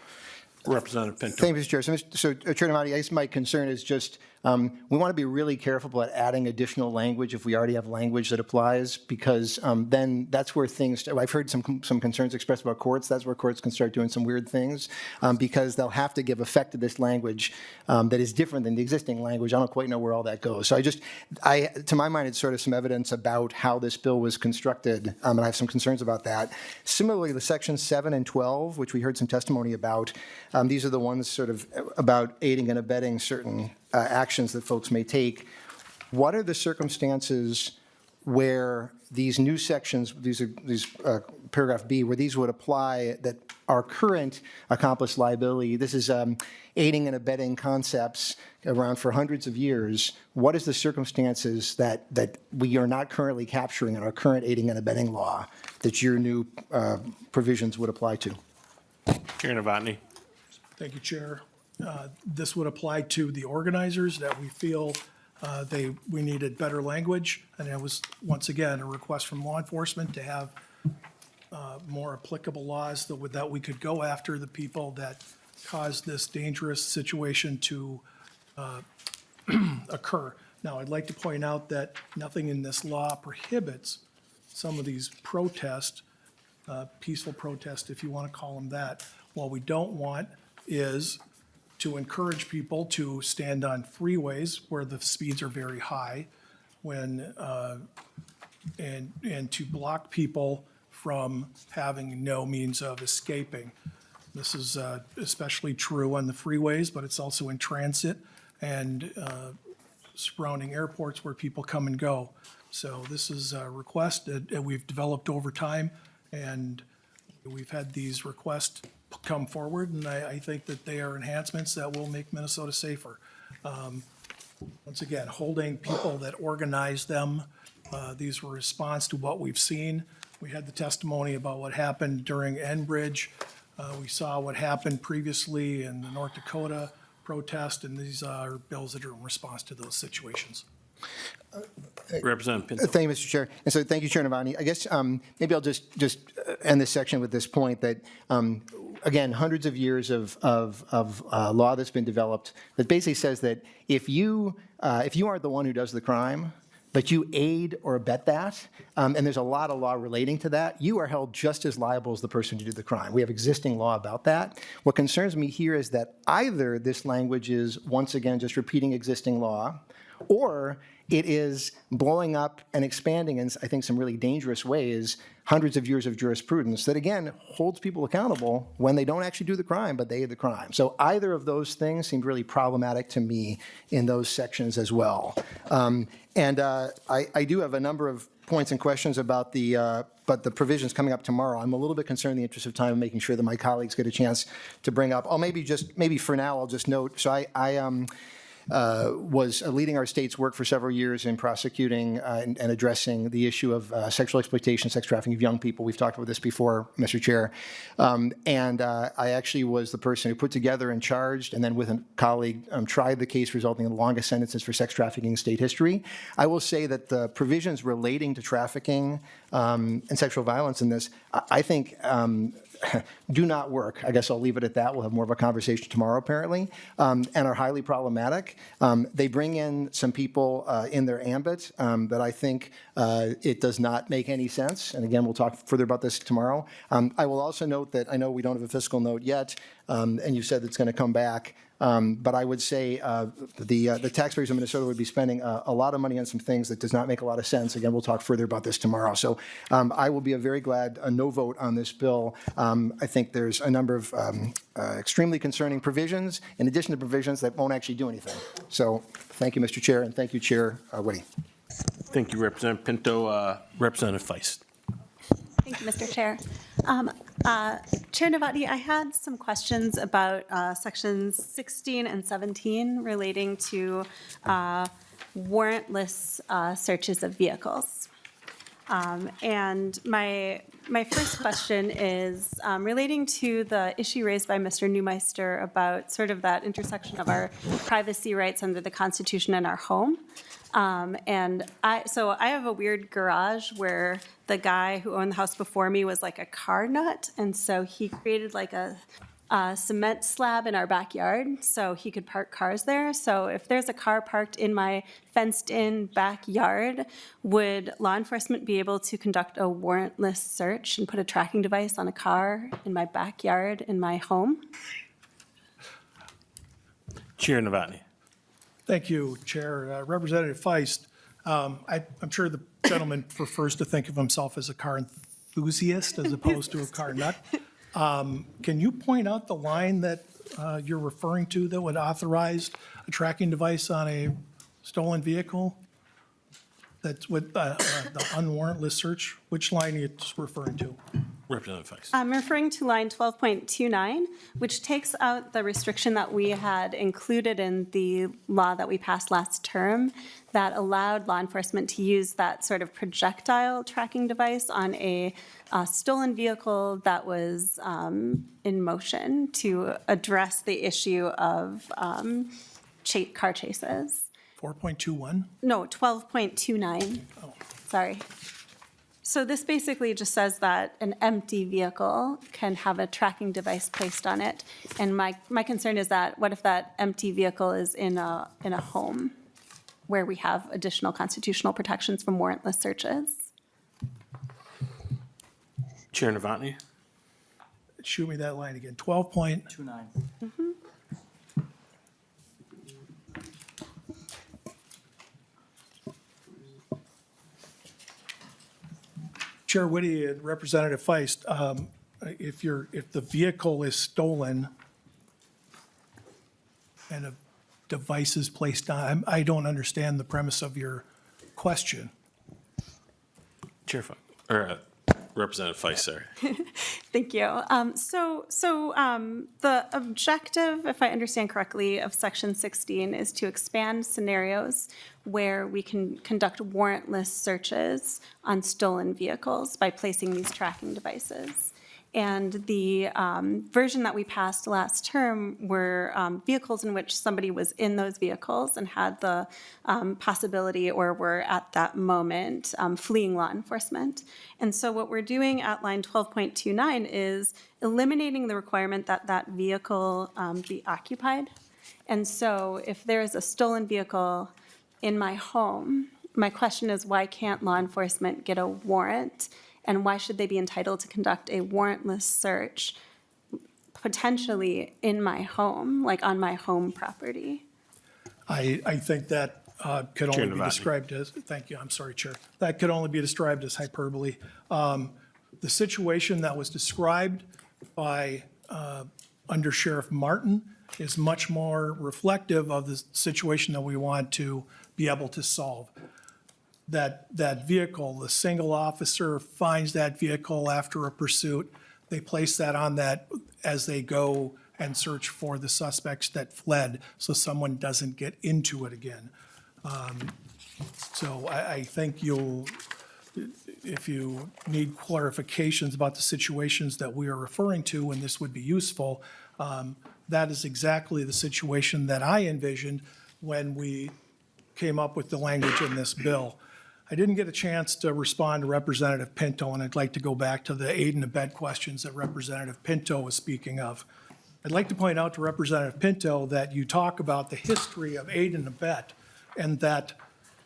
Representative Pinto. Thank you, Mr. Chair. So Chair Novotny, I guess my concern is just we want to be really careful about adding additional language if we already have language that applies, because then that's where things, I've heard some concerns expressed about courts. That's where courts can start doing some weird things because they'll have to give effect to this language that is different than the existing language. I don't quite know where all that goes. So to my mind, it's sort of some evidence about how this bill was constructed, and I have some concerns about that. Similarly, the sections 7 and 12, which we heard some testimony about, these are the ones sort of about aiding and abetting certain actions that folks may take. What are the circumstances where these new sections, these paragraph B, where these would apply that our current accomplice liability, this is aiding and abetting concepts around for hundreds of years. What is the circumstances that we are not currently capturing in our current aiding and abetting law that your new provisions would apply to? Chair Novotny. Thank you, Chair. This would apply to the organizers, that we feel we needed better language. And it was, once again, a request from law enforcement to have more applicable laws that we could go after the people that caused this dangerous situation to occur. Now, I'd like to point out that nothing in this law prohibits some of these protests, peaceful protests, if you want to call them that. What we don't want is to encourage people to stand on freeways where the speeds are very high and to block people from having no means of escaping. This is especially true on the freeways, but it's also in transit and surrounding airports where people come and go. So this is a request that we've developed over time, and we've had these requests come forward, and I think that they are enhancements that will make Minnesota safer. Once again, holding people that organize them, these were a response to what we've seen. We had the testimony about what happened during Enbridge. We saw what happened previously in the North Dakota protest, and these are bills that are in response to those situations. Representative Pinto. Thank you, Mr. Chair. And so thank you, Chair Novotny. I guess maybe I'll just end this section with this point that, again, hundreds of years of law that's been developed that basically says that if you aren't the one who does the crime, but you aid or abet that, and there's a lot of law relating to that, you are held just as liable as the person who did the crime. We have existing law about that. What concerns me here is that either this language is, once again, just repeating existing law, or it is blowing up and expanding in, I think, some really dangerous ways, hundreds of years of jurisprudence that, again, holds people accountable when they don't actually do the crime, but they aid the crime. So either of those things seemed really problematic to me in those sections as well. I do have a number of points and questions about the provisions coming up tomorrow. I'm a little bit concerned in the interest of time of making sure that my colleagues get a chance to bring up. Maybe for now, I'll just note, so I was leading our state's work for several years in prosecuting and addressing the issue of sexual exploitation, sex trafficking of young people. We've talked about this before, Mr. Chair. I actually was the person who put together and charged, and then with a colleague, tried the case resulting in the longest sentences for sex trafficking in state history. I will say that the provisions relating to trafficking and sexual violence in this, I think, do not work. I guess I'll leave it at that. We'll have more of a conversation tomorrow, apparently, and are highly problematic. They bring in some people in their ambit that I think it does not make any sense. And again, we'll talk further about this tomorrow. I will also note that I know we don't have a fiscal note yet, and you said it's going to come back. But I would say the taxpayers of Minnesota would be spending a lot of money on some things that does not make a lot of sense. Again, we'll talk further about this tomorrow. So I will be very glad a no vote on this bill. I think there's a number of extremely concerning provisions, in addition to provisions that won't actually do anything. So thank you, Mr. Chair, and thank you, Chair Whitty. Thank you, Representative Pinto. Representative Feist. Thank you, Mr. Chair. Chair Novotny, I had some questions about sections 16 and 17 relating to warrantless searches of vehicles. And my first question is relating to the issue raised by Mr. Neumeister about sort of that intersection of our privacy rights under the Constitution and our home. So I have a weird garage where the guy who owned the house before me was like a car nut, and so he created like a cement slab in our backyard so he could park cars there. So if there's a car parked in my fenced-in backyard, would law enforcement be able to conduct a warrantless search and put a tracking device on a car in my backyard in my home? Chair Novotny. Thank you, Chair. Representative Feist, I'm sure the gentleman prefers to think of himself as a car enthusiast as opposed to a car nut. Can you point out the line that you're referring to that would authorize a tracking device on a stolen vehicle? That's with the unwarrantless search? Which line are you referring to? Representative Feist. I'm referring to line 12.29, which takes out the restriction that we had included in the law that we passed last term that allowed law enforcement to use that sort of projectile tracking device on a stolen vehicle that was in motion to address the issue of car chases. 4.21? No, 12.29. Sorry. So this basically just says that an empty vehicle can have a tracking device placed on it. And my concern is that what if that empty vehicle is in a home where we have additional constitutional protections from warrantless searches? Chair Novotny. Shoot me that line again. 12.29. Chair Whitty and Representative Feist, if the vehicle is stolen and a device is placed on, I don't understand the premise of your question. Chair Representative Feist, sorry. Thank you. The objective, if I understand correctly, of Section 16 is to expand scenarios where we can conduct warrantless searches on stolen vehicles by placing these tracking devices. And the version that we passed last term were vehicles in which somebody was in those vehicles and had the possibility or were at that moment fleeing law enforcement. And so what we're doing at line 12.29 is eliminating the requirement that that vehicle be occupied. And so if there is a stolen vehicle in my home, my question is, why can't law enforcement get a warrant? And why should they be entitled to conduct a warrantless search potentially in my home, like on my home property? I think that could Chair only be Novotny. described as, thank you, I'm sorry, Chair. That could only be described as hyperbole. The situation that was described by Under Sheriff Martin is much more reflective of the situation that we want to be able to solve. That vehicle, the single officer finds that vehicle after a pursuit. They place that on that as they go and search for the suspects that fled, so someone doesn't get into it again. So I think if you need clarifications about the situations that we are referring to, and this would be useful, that is exactly the situation that I envisioned when we came up with the language in this bill. I didn't get a chance to respond to Representative Pinto, and I'd like to go back to the aid and abet questions that Representative Pinto was speaking of. I'd like to point out to Representative Pinto that you talk about the history of aid and abet and that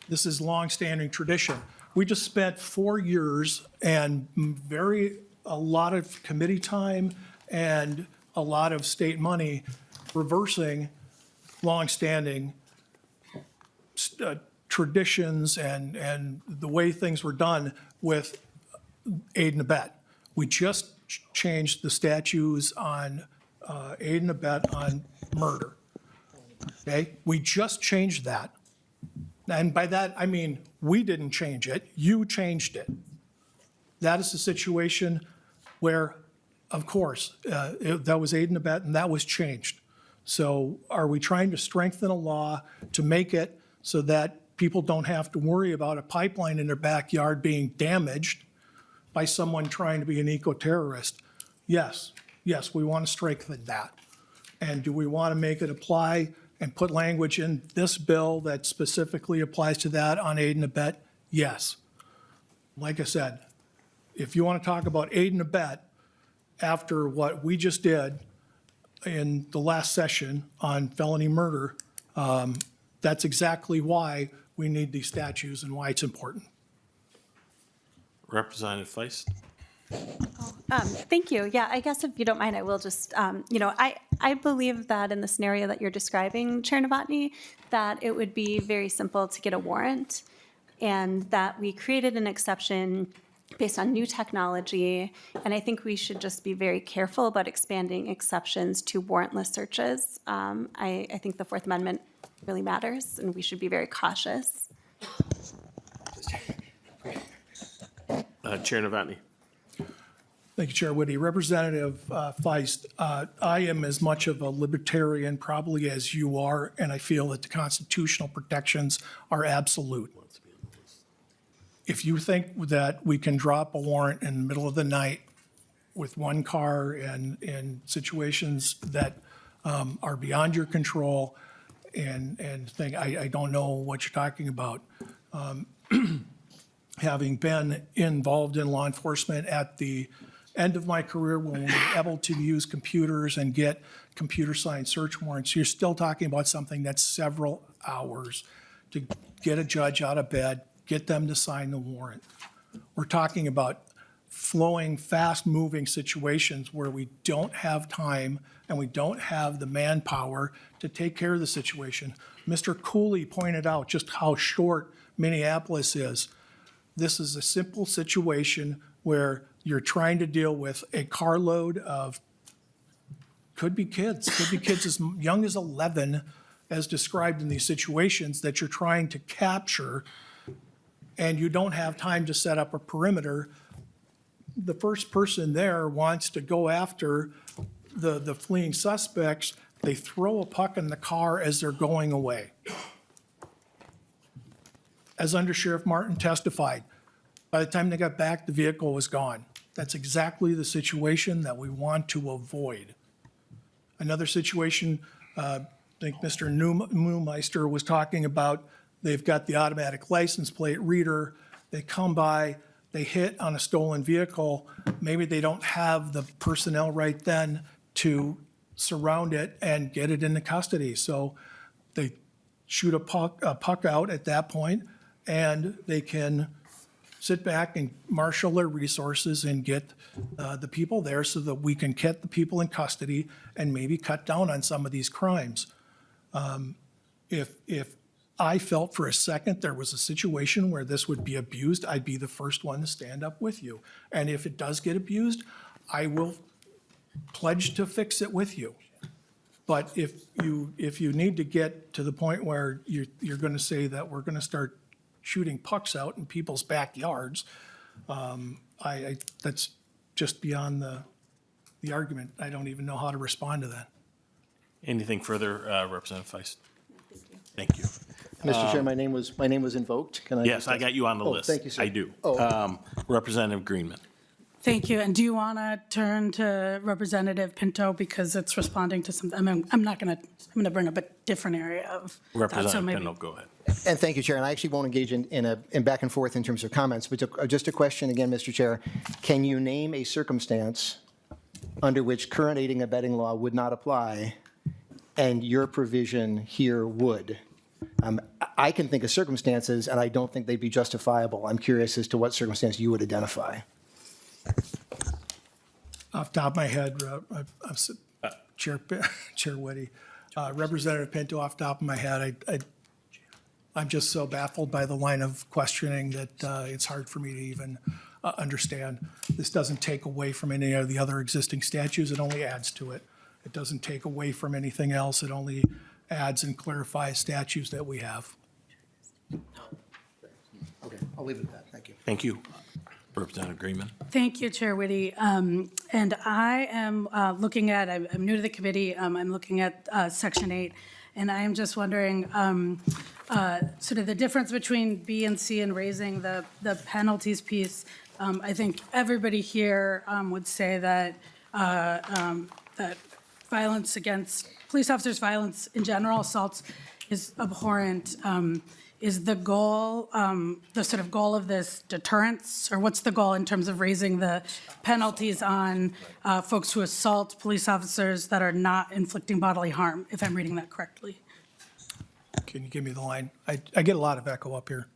this is longstanding tradition. We just spent 4 years and a lot of committee time and a lot of state money reversing longstanding traditions and the way things were done with aid and abet. We just changed the statutes on aid and abet on murder. Okay? We just changed that. And by that, I mean, we didn't change it, you changed it. That is the situation where, of course, that was aid and abet and that was changed. So are we trying to strengthen a law to make it so that people don't have to worry about a pipeline in their backyard being damaged by someone trying to be an eco-terrorist? Yes, we want to strengthen that. And do we want to make it apply and put language in this bill that specifically applies to that on aid and abet? Yes. Like I said, if you want to talk about aid and abet after what we just did in the last session on felony murder, that's exactly why we need these statutes and why it's important. Representative Feist. Thank you. Yeah, I guess if you don't mind, I will just, I believe that in the scenario that you're describing, Chair Novotny, that it would be very simple to get a warrant and that we created an exception based on new technology. And I think we should just be very careful about expanding exceptions to warrantless searches. I think the Fourth Amendment really matters and we should be very cautious. Chair Novotny. Thank you, Chair Whitty. Representative Feist, I am as much of a libertarian probably as you are, and I feel that the constitutional protections are absolute. If you think that we can drop a warrant in the middle of the night with one car and in situations that are beyond your control and think, I don't know what you're talking about. Having been involved in law enforcement at the end of my career when we were able to use computers and get computer-signed search warrants, you're still talking about something that's several hours to get a judge out of bed, get them to sign the warrant. We're talking about flowing, fast-moving situations where we don't have time and we don't have the manpower to take care of the situation. Mr. Cooley pointed out just how short Minneapolis is. This is a simple situation where you're trying to deal with a carload of, could be kids as young as 11, as described in these situations, that you're trying to capture, and you don't have time to set up a perimeter. The first person there wants to go after the fleeing suspects. They throw a puck in the car as they're going away. As Under Sheriff Martin testified, by the time they got back, the vehicle was gone. That's exactly the situation that we want to avoid. Another situation, I think Mr. Neumeister was talking about, they've got the automatic license plate reader. They come by, they hit on a stolen vehicle. Maybe they don't have the personnel right then to surround it and get it into custody. So they shoot a puck out at that point, and they can sit back and marshal their resources and get the people there so that we can get the people in custody and maybe cut down on some of these crimes. If I felt for a second there was a situation where this would be abused, I'd be the first one to stand up with you. And if it does get abused, I will pledge to fix it with you. But if you need to get to the point where you're going to say that we're going to start shooting pucks out in people's backyards, that's just beyond the argument. I don't even know how to respond to that. Anything further, Representative Feist? Thank you. Mr. Chair, my name was invoked. Can I? Yes, I got you on the Oh, list. thank you, sir. I do. Oh. Representative Greenman. Thank you. And do you want to turn to Representative Pinto because it's responding to something? I'm going to bring up a different area of. so Representative maybe- Pinto, go ahead. And thank you, Chair. And I actually won't engage in back and forth in terms of comments, but just a question again, Mr. Chair. Can you name a circumstance under which current aiding and abetting law would not apply and your provision here would? I can think of circumstances, and I don't think they'd be justifiable. I'm curious as to what circumstance you would identify. Off the top of my head, Chair Whitty, Representative Pinto, off the top of my head, I'm just so baffled by the line of questioning that it's hard for me to even understand. This doesn't take away from any of the other existing statutes. It only adds to it. It doesn't take away from anything else. It only adds and clarifies statutes that we have. Okay, I'll leave it at that. Thank you. Thank you. Representative Greenman. Thank you, Chair Whitty. And I am looking at, I'm new to the committee, I'm looking at Section 8, and I am just wondering sort of the difference between B and C and raising the penalties piece. I think everybody here would say that that violence against police officers, violence in general, assaults is abhorrent. Is the goal, the sort of goal of this deterrence, or what's the goal in terms of raising the penalties on folks who assault police officers that are not inflicting bodily harm, if I'm reading that correctly? Can you give me the line? I get a lot of echo up here.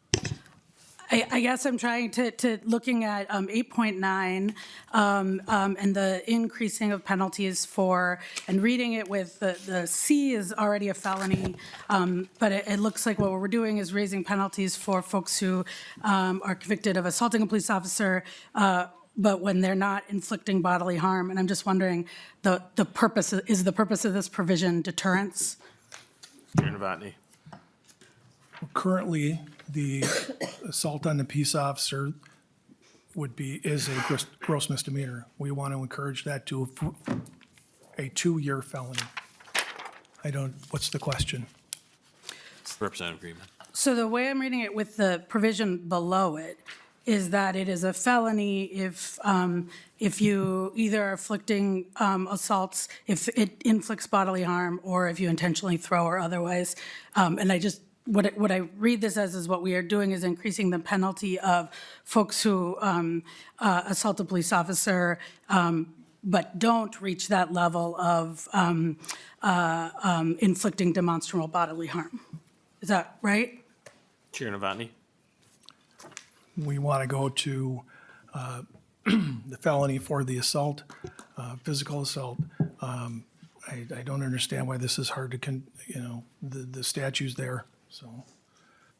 I guess I'm trying to looking at 8.9 and the increasing of penalties for, and reading it with the C is already a felony, but it looks like what we're doing is raising penalties for folks who are convicted of assaulting a police officer, but when they're not inflicting bodily harm. And I'm just wondering, the purpose of this provision deterrence? Chair Novotny. Currently, the assault on the peace officer is a gross misdemeanor. We want to encourage that to a 2-year felony. What's the question? Representative Greenman. So the way I'm reading it with the provision below it is that it is a felony if you either are afflicting assaults, if it inflicts bodily harm, or if you intentionally throw or otherwise. And what I read this as is what we are doing is increasing the penalty of folks who assault a police officer but don't reach that level of inflicting demonstrable bodily harm. Is that right? Chair Novotny. We want to go to the felony for the assault, physical assault. I don't understand why this is hard to, the statute's there, so.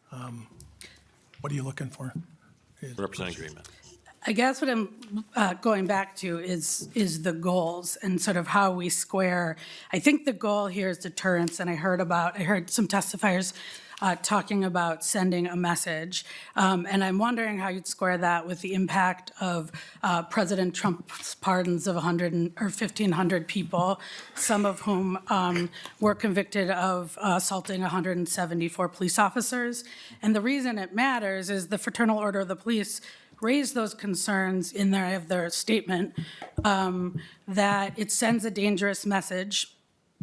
What are you looking for? Representative Greenman. I guess what I'm going back to is the goals and sort of how we square. I think the goal here is deterrence, and I heard some testifiers talking about sending a message, and I'm wondering how you'd square that with the impact of President Trump's pardons of 1,500 people, some of whom were convicted of assaulting 174 police officers. And the reason it matters is the Fraternal Order of the Police raised those concerns in their statement that it sends a dangerous message,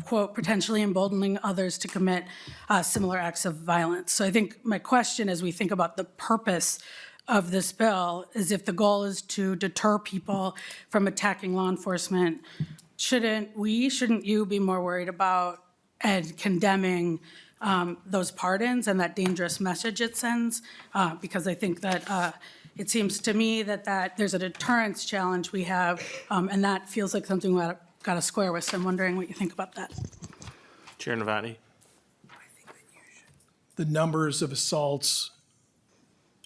quote, potentially emboldening others to commit similar acts of violence. So I think my question as we think about the purpose of this bill is if the goal is to deter people from attacking law enforcement, shouldn't you be more worried about and condemning those pardons and that dangerous message it sends? Because I think that it seems to me that there's a deterrence challenge we have, and that feels like something we've got to square with. So I'm wondering what you think about that. Chair Novotny. The numbers of assaults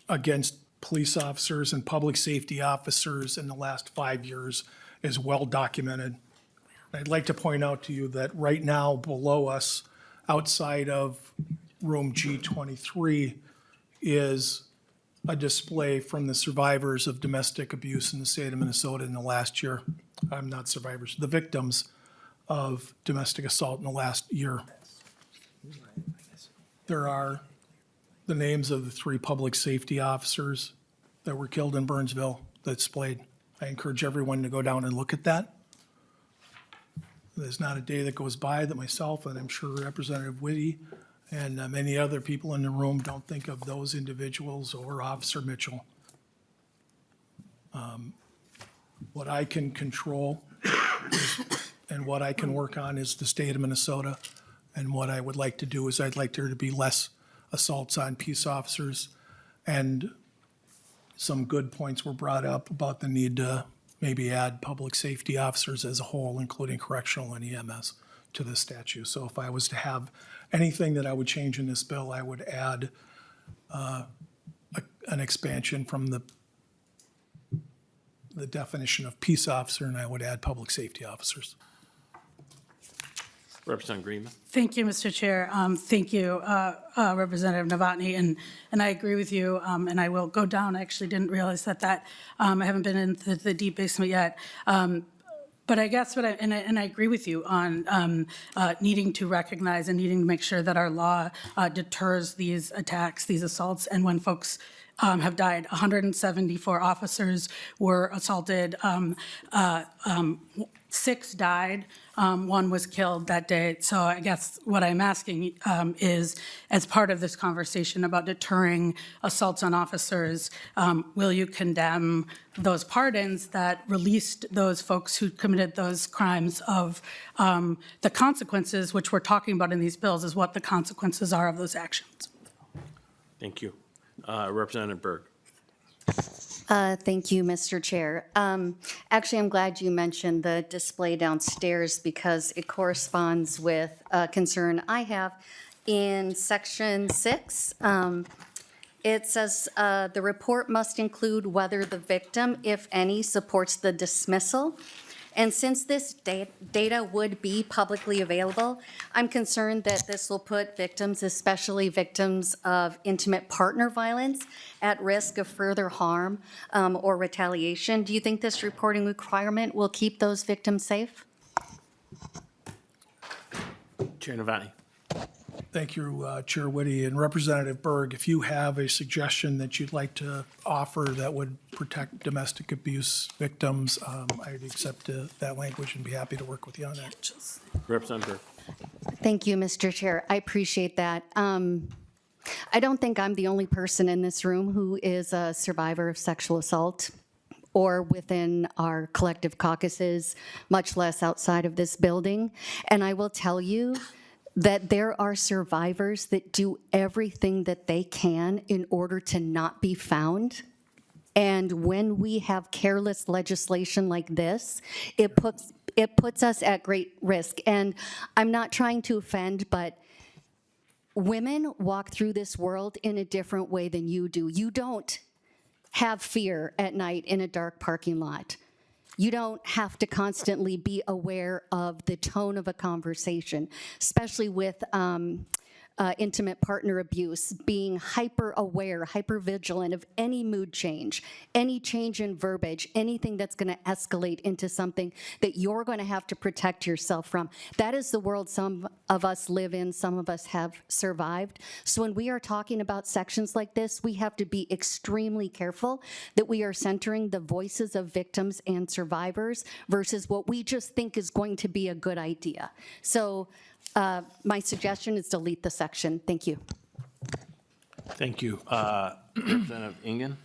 against police officers and public safety officers in the last 5 years is well documented. I'd like to point out to you that right now below us, outside of room G23, is a display from the survivors of domestic abuse in the state of Minnesota in the last year. I'm not survivors, the victims of domestic assault in the last year. There are the names of the 3 public safety officers that were killed in Burnsville that displayed. I encourage everyone to go down and look at that. There's not a day that goes by that myself, and I'm sure Representative Whitty and many other people in the room don't think of those individuals or Officer Mitchell. What I can control and what I can work on is the state of Minnesota. And what I would like to do is I'd like there to be less assaults on peace officers. And some good points were brought up about the need to maybe add public safety officers as a whole, including correctional and EMS, to the statute. So if I was to have anything that I would change in this bill, I would add an expansion from the definition of peace officer, and I would add public safety officers. Representative Greenman. Thank you, Mr. Chair. Thank you, Representative Novotny, and I agree with you, and I will go down. I actually didn't realize that I haven't been in the deep basement yet. But I guess I agree with you on needing to recognize and needing to make sure that our law deters these attacks, these assaults, and when folks have died. 174 officers were assaulted. 6 died. 1 was killed that day. So I guess what I'm asking is, as part of this conversation about deterring assaults on officers, will you condemn those pardons that released those folks who committed those crimes of the consequences, which we're talking about in these bills, is what the consequences are of those actions? Thank you. Representative Berg. Thank you, Mr. Chair. Actually, I'm glad you mentioned the display downstairs because it corresponds with a concern I have. In section 6, it says the report must include whether the victim, if any, supports the dismissal. And since this data would be publicly available, I'm concerned that this will put victims, especially victims of intimate partner violence, at risk of further harm or retaliation. Do you think this reporting requirement will keep those victims safe? Chair Novotny. Thank you, Chair Whitty. And Representative Berg, if you have a suggestion that you'd like to offer that would protect domestic abuse victims, I'd accept that language and be happy to work with you on that. Representative Berg. Thank you, Mr. Chair. I appreciate that. I don't think I'm the only person in this room who is a survivor of sexual assault or within our collective caucuses, much less outside of this building. And I will tell you that there are survivors that do everything that they can in order to not be found. And when we have careless legislation like this, it puts us at great risk. And I'm not trying to offend, but women walk through this world in a different way than you do. You don't have fear at night in a dark parking lot. You don't have to constantly be aware of the tone of a conversation, especially with intimate partner abuse, being hyper aware, hyper vigilant of any mood change, any change in verbiage, anything that's going to escalate into something that you're going to have to protect yourself from. That is the world some of us live in, some of us have survived. So when we are talking about sections like this, we have to be extremely careful that we are centering the voices of victims and survivors versus what we just think is going to be a good idea. So my suggestion is delete the section. Thank you. Thank you. Representative Ingen.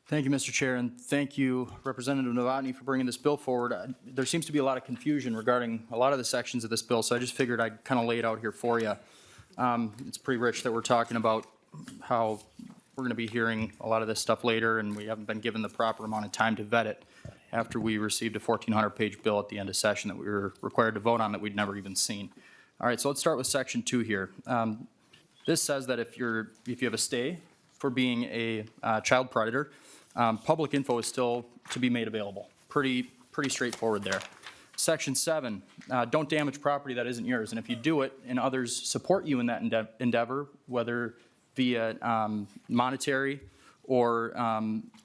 Thank you, Mr. Chair, and thank you, Representative Novotny, for bringing this bill forward. There seems to be a lot of confusion regarding a lot of the sections of this bill, so I just figured I'd kind of lay it out here for you. It's pretty rich that we're talking about how we're going to be hearing a lot of this stuff later, and we haven't been given the proper amount of time to vet it after we received a 1,400-page bill at the end of session that we were required to vote on that we'd never even seen. All right, so let's start with Section 2 here. This says that if you have a stay for being a child predator, public info is still to be made available. Pretty straightforward there. Section 7, don't damage property that isn't yours. And if you do it and others support you in that endeavor, whether via monetary or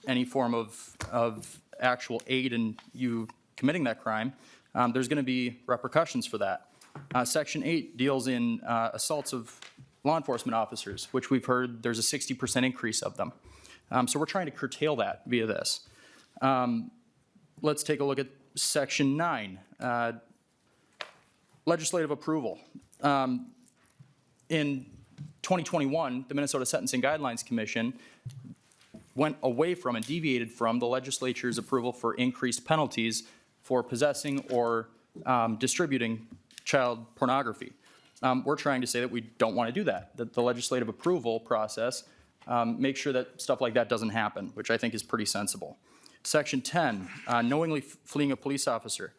any form of actual aid in you committing that crime, there's going to be repercussions for that. Section 8 deals in assaults of law enforcement officers, which we've heard there's a 60% increase of them. So we're trying to curtail that via this. Let's take a look at Section 9, legislative approval. In 2021, the Minnesota Sentencing Guidelines Commission went away from and deviated from the legislature's approval for increased penalties for possessing or distributing child pornography. We're trying to say that we don't want to do that the legislative approval process makes sure that stuff like that doesn't happen, which I think is pretty sensible. Section 10, knowingly fleeing a police officer,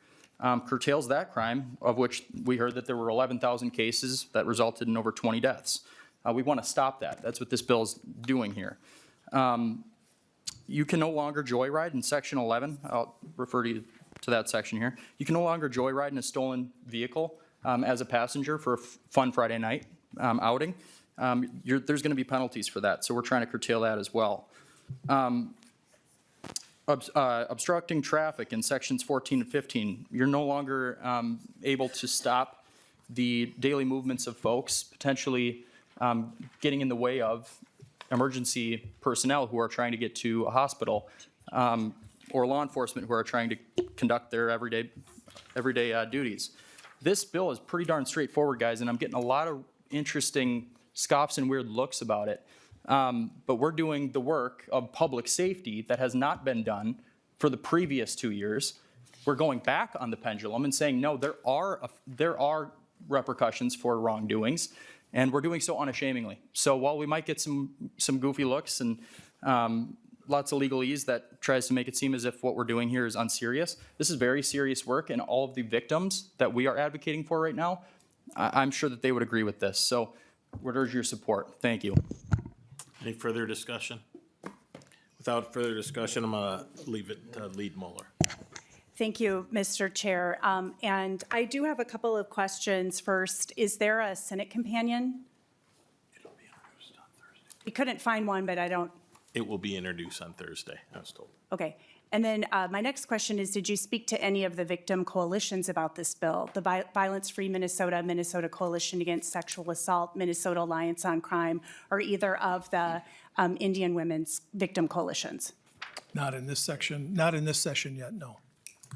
curtails that crime, of which we heard that there were 11,000 cases that resulted in over 20 deaths. We want to stop that. That's what this bill is doing here. You can no longer joyride in Section 11. I'll refer to that section here. You can no longer joyride in a stolen vehicle as a passenger for a fun Friday night outing. There's going to be penalties for that, so we're trying to curtail that as well. Obstructing traffic in Sections 14 and 15. You're no longer able to stop the daily movements of folks, potentially getting in the way of emergency personnel who are trying to get to a hospital, or law enforcement who are trying to conduct their everyday duties. This bill is pretty darn straightforward, guys, and I'm getting a lot of interesting scoffs and weird looks about it. But we're doing the work of public safety that has not been done for the previous 2 years. We're going back on the pendulum and saying, no, there are repercussions for wrongdoings, and we're doing so unashamedly. So while we might get some goofy looks and lots of legalese that tries to make it seem as if what we're doing here is unserious, this is very serious work, and all of the victims that we are advocating for right now, I'm sure that they would agree with this. So would urge your support. Thank you. Any further discussion? Without further discussion, I'm going to leave it to Lead Moeller. Thank you, Mr. Chair. And I do have a couple of questions. First, is there a Senate companion? It'll be introduced on Thursday. We couldn't find one, but I don't, It will be introduced on Thursday, I was told. okay. And then my next question is, did you speak to any of the victim coalitions about this bill? The Violence Free Minnesota, Minnesota Coalition Against Sexual Assault, Minnesota Alliance on Crime, or either of the Indian Women's Victim Coalitions? Not in this section, not in this session yet, no.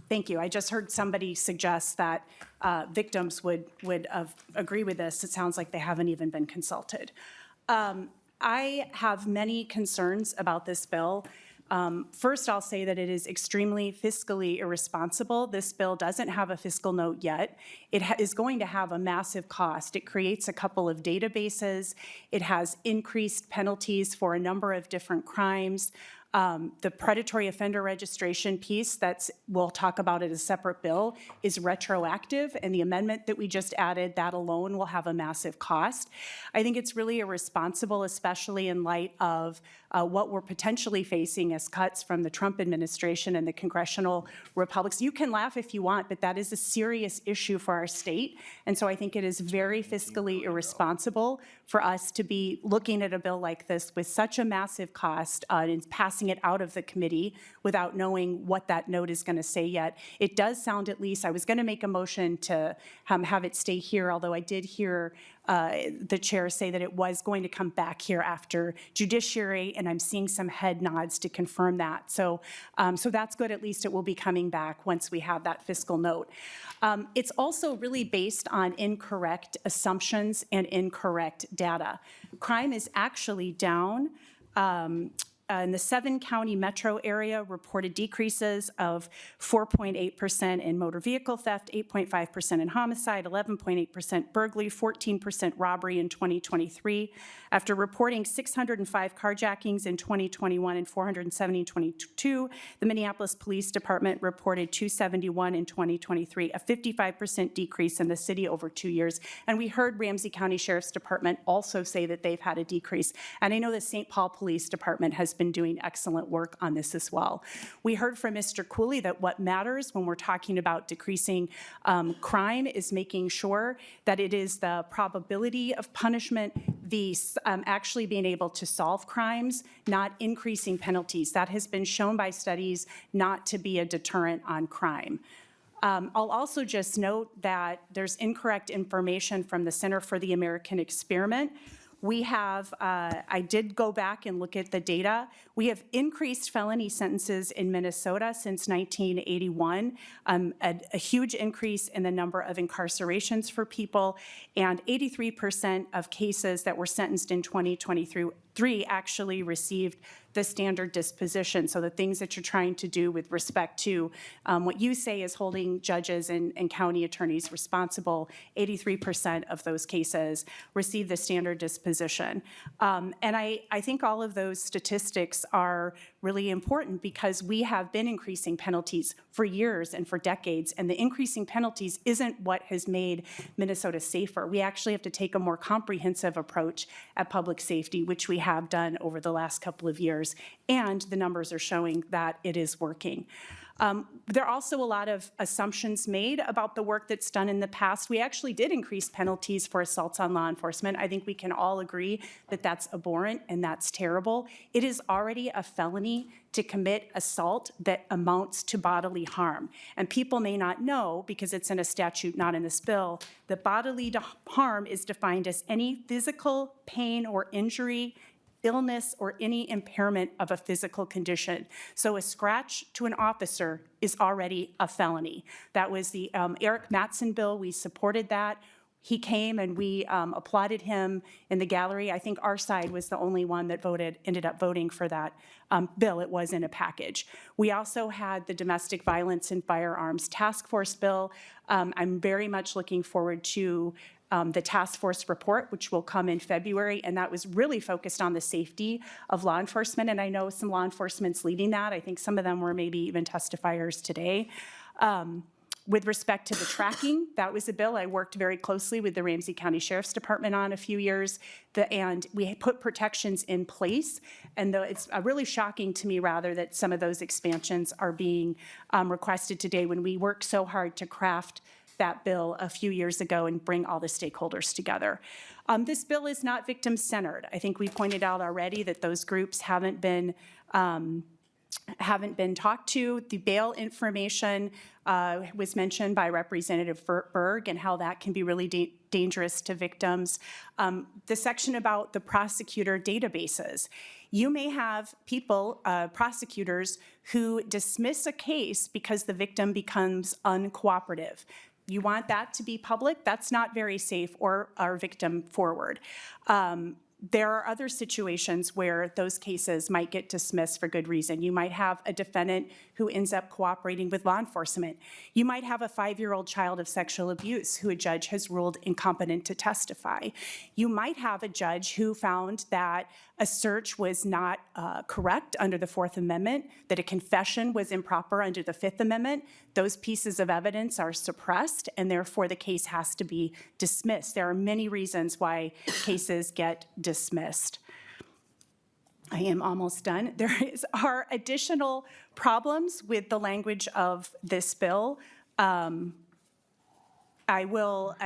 Thank you. I just heard somebody suggest that victims would agree with this. It sounds like they haven't even been consulted. I have many concerns about this bill. First, I'll say that it is extremely fiscally irresponsible. This bill doesn't have a fiscal note yet. It is going to have a massive cost. It creates a couple of databases. It has increased penalties for a number of different crimes. The predatory offender registration piece we'll talk about it as a separate bill is retroactive, and the amendment that we just added, that alone will have a massive cost. I think it's really irresponsible, especially in light of what we're potentially facing as cuts from the Trump administration and the congressional Republicans. You can laugh if you want, but that is a serious issue for our state. And so I think it is very fiscally irresponsible for us to be looking at a bill like this with such a massive cost and passing it out of the committee without knowing what that note is going to say yet. It does sound, at least, I was going to make a motion to have it stay here, although I did hear the chair say that it was going to come back here after judiciary, and I'm seeing some head nods to confirm that. So that's good. At least it will be coming back once we have that fiscal note. It's also really based on incorrect assumptions and incorrect data. Crime is actually down. In the 7-county metro area, reported decreases of 4.8% in motor vehicle theft, 8.5% in homicide, 11.8% burglary, 14% robbery in 2023. After reporting 605 carjackings in 2021 and 470 in 2022, the Minneapolis Police Department reported 271 in 2023, a 55% decrease in the city over 2 years. And we heard Ramsey County Sheriff's Department also say that they've had a decrease. And I know the St. Paul Police Department has been doing excellent work on this as well. We heard from Mr. Cooley that what matters when we're talking about decreasing crime is making sure that it is the probability of punishment, the actually being able to solve crimes, not increasing penalties. That has been shown by studies not to be a deterrent on crime. I'll also just note that there's incorrect information from the Center for the American Experiment. We have, I did go back and look at the data. We have increased felony sentences in Minnesota since 1981, a huge increase in the number of incarcerations for people, and 83% of cases that were sentenced in 2023 actually received the standard disposition. So the things that you're trying to do with respect to what you say is holding judges and county attorneys responsible, 83% of those cases receive the standard disposition. And I think all of those statistics are really important because we have been increasing penalties for years and for decades, and the increasing penalties isn't what has made Minnesota safer. We actually have to take a more comprehensive approach at public safety, which we have done over the last couple of years, and the numbers are showing that it is working. There are also a lot of assumptions made about the work that's done in the past. We actually did increase penalties for assaults on law enforcement. I think we can all agree that that's abhorrent and that's terrible. It is already a felony to commit assault that amounts to bodily harm. And people may not know, because it's in a statute, not in this bill, that bodily harm is defined as any physical pain or injury, illness, or any impairment of a physical condition. So a scratch to an officer is already a felony. That was the Eric Mattson bill. We supported that. He came and we applauded him in the gallery. I think our side was the only one that ended up voting for that bill. It was in a package. We also had the Domestic Violence and Firearms Task Force bill. I'm very much looking forward to the task force report, which will come in February, and that was really focused on the safety of law enforcement, and I know some law enforcement's leading that. I think some of them were maybe even testifiers today. With respect to the tracking, that was a bill I worked very closely with the Ramsey County Sheriff's Department on a few years. And we put protections in place. And though it's really shocking to me, rather, that some of those expansions are being requested today when we worked so hard to craft that bill a few years ago and bring all the stakeholders together. This bill is not victim-centered. I think we pointed out already that those groups haven't been talked to. The bail information was mentioned by Representative Berg and how that can be really dangerous to victims. The section about the prosecutor databases. You may have people, prosecutors, who dismiss a case because the victim becomes uncooperative. You want that to be public? That's not very safe or victim forward. There are other situations where those cases might get dismissed for good reason. You might have a defendant who ends up cooperating with law enforcement. You might have a 5-year-old child of sexual abuse who a judge has ruled incompetent to testify. You might have a judge who found that a search was not correct under the Fourth Amendment, that a confession was improper under the Fifth Amendment. Those pieces of evidence are suppressed, and therefore the case has to be dismissed. There are many reasons why cases get dismissed. I am almost done. There are additional problems with the language of this bill. I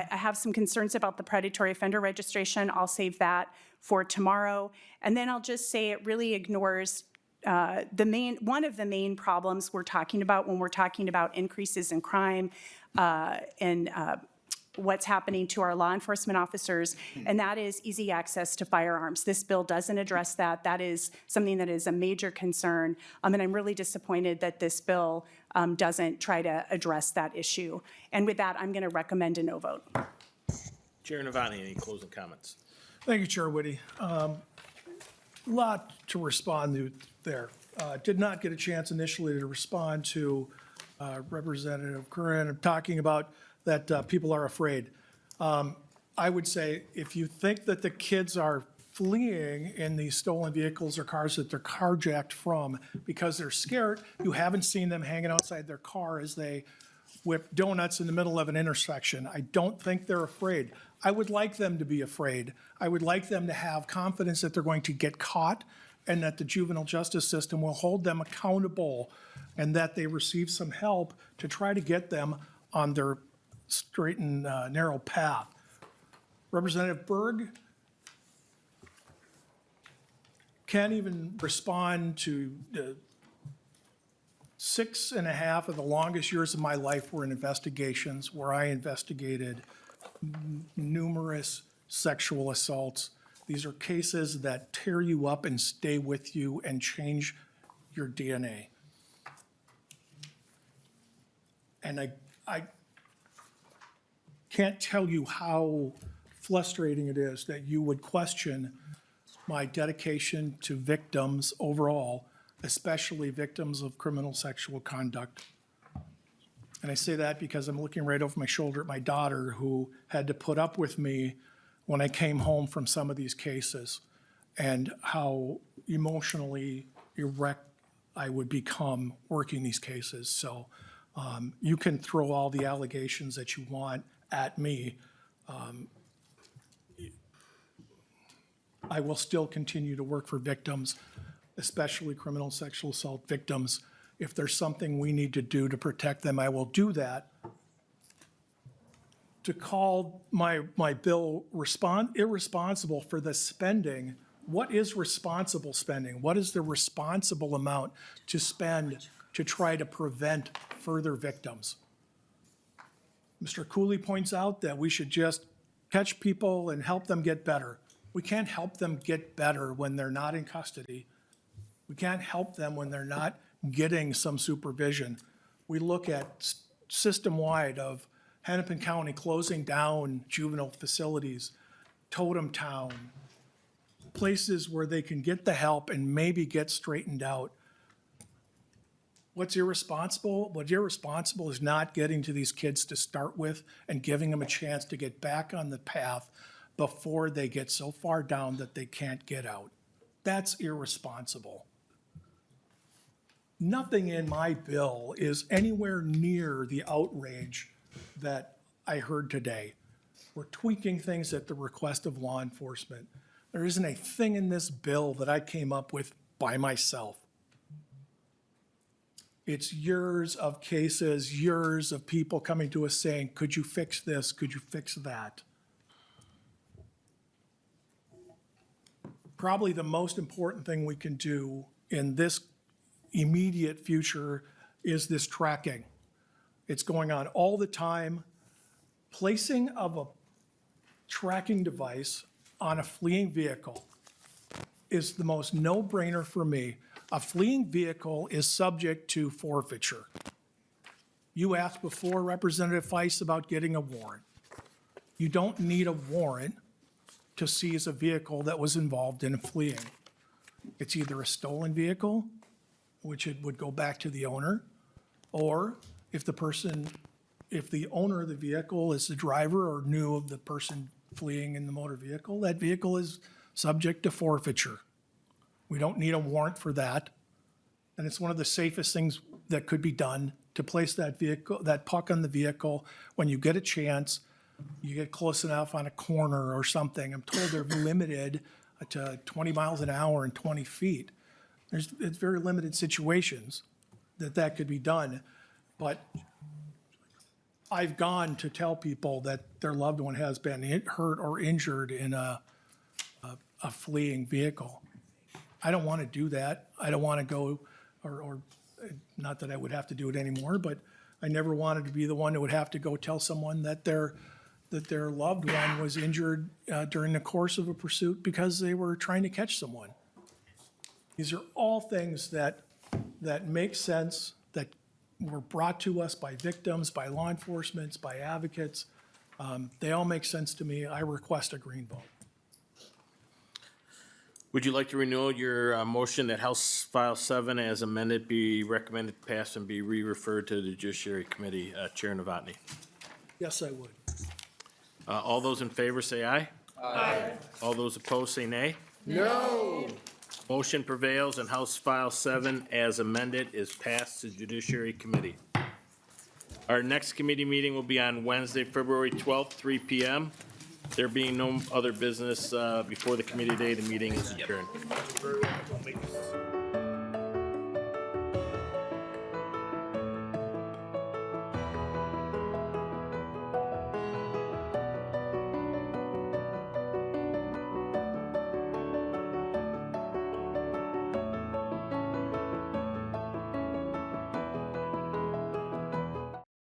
have some concerns about the predatory offender registration. I'll save that for tomorrow. And then I'll just say it really ignores one of the main problems we're talking about when we're talking about increases in crime and what's happening to our law enforcement officers, and that is easy access to firearms. This bill doesn't address that. That is something that is a major concern, and I'm really disappointed that this bill doesn't try to address that issue. And with that, I'm going to recommend a no vote. Chair Novotny, any closing comments? Thank you, Chair Whitty. Lot to respond to there. Did not get a chance initially to respond to Representative Curran talking about that people are afraid. I would say if you think that the kids are fleeing in these stolen vehicles or cars that they're carjacked from because they're scared, you haven't seen them hanging outside their car as they whip donuts in the middle of an intersection. I don't think they're afraid. I would like them to be afraid. I would like them to have confidence that they're going to get caught and that the juvenile justice system will hold them accountable and that they receive some help to try to get them on their straight and narrow path. Representative Berg can't even respond to 6.5 of the longest years of my life were in investigations where I investigated numerous sexual assaults. These are cases that tear you up and stay with you and change your DNA. And I can't tell you how frustrating it is that you would question my dedication to victims overall, especially victims of criminal sexual conduct. And I say that because I'm looking right over my shoulder at my daughter who had to put up with me when I came home from some of these cases and how emotionally erect I would become working these cases. So you can throw all the allegations that you want at me. I will still continue to work for victims, especially criminal sexual assault victims. If there's something we need to do to protect them, I will do that. To call my bill irresponsible for the spending, what is responsible spending? What is the responsible amount to spend to try to prevent further victims? Mr. Cooley points out that we should just catch people and help them get better. We can't help them get better when they're not in custody. We can't help them when they're not getting some supervision. We look at system-wide of Hennepin County closing down juvenile facilities, Totem Town, places where they can get the help and maybe get straightened out. What's irresponsible? What's irresponsible is not getting to these kids to start with and giving them a chance to get back on the path before they get so far down that they can't get out. That's irresponsible. Nothing in my bill is anywhere near the outrage that I heard today. We're tweaking things at the request of law enforcement. There isn't a thing in this bill that I came up with by myself. It's years of cases, years of people coming to us saying, could you fix this? Could you fix that? Probably the most important thing we can do in this immediate future is this tracking. It's going on all the time. Placing of a tracking device on a fleeing vehicle is the most no-brainer for me. A fleeing vehicle is subject to forfeiture. You asked before, Representative Feist, about getting a warrant. You don't need a warrant to seize a vehicle that was involved in fleeing. It's either a stolen vehicle, which it would go back to the owner, or if the owner of the vehicle is the driver or knew of the person fleeing in the motor vehicle, that vehicle is subject to forfeiture. We don't need a warrant for that. And it's one of the safest things that could be done to place that vehicle, that puck on the vehicle when you get a chance, you get close enough on a corner or something. I'm told they're limited to 20 miles an hour and 20 feet. It's very limited situations that could be done. But I've gone to tell people that their loved one has been hurt or injured in a fleeing vehicle. I don't want to do that. I don't want to go, or not that I would have to do it anymore, but I never wanted to be the one who would have to go tell someone that their loved one was injured during the course of a pursuit because they were trying to catch someone. These are all things that make sense, that were brought to us by victims, by law enforcement, by advocates. They all make sense to me. I request a green vote. Would you like to renew your motion that House File 7 as amended be recommended to pass and be re-referred to the Judiciary Committee, Chair Novotny? Yes, I would. All those in favor say aye. Aye. All those opposed say nay. No. Motion prevails and House File 7 as amended is passed to Judiciary Committee. Our next committee meeting will be on Wednesday, February 12th, 3 p.m. There being no other business before the committee today, the meeting is adjourned.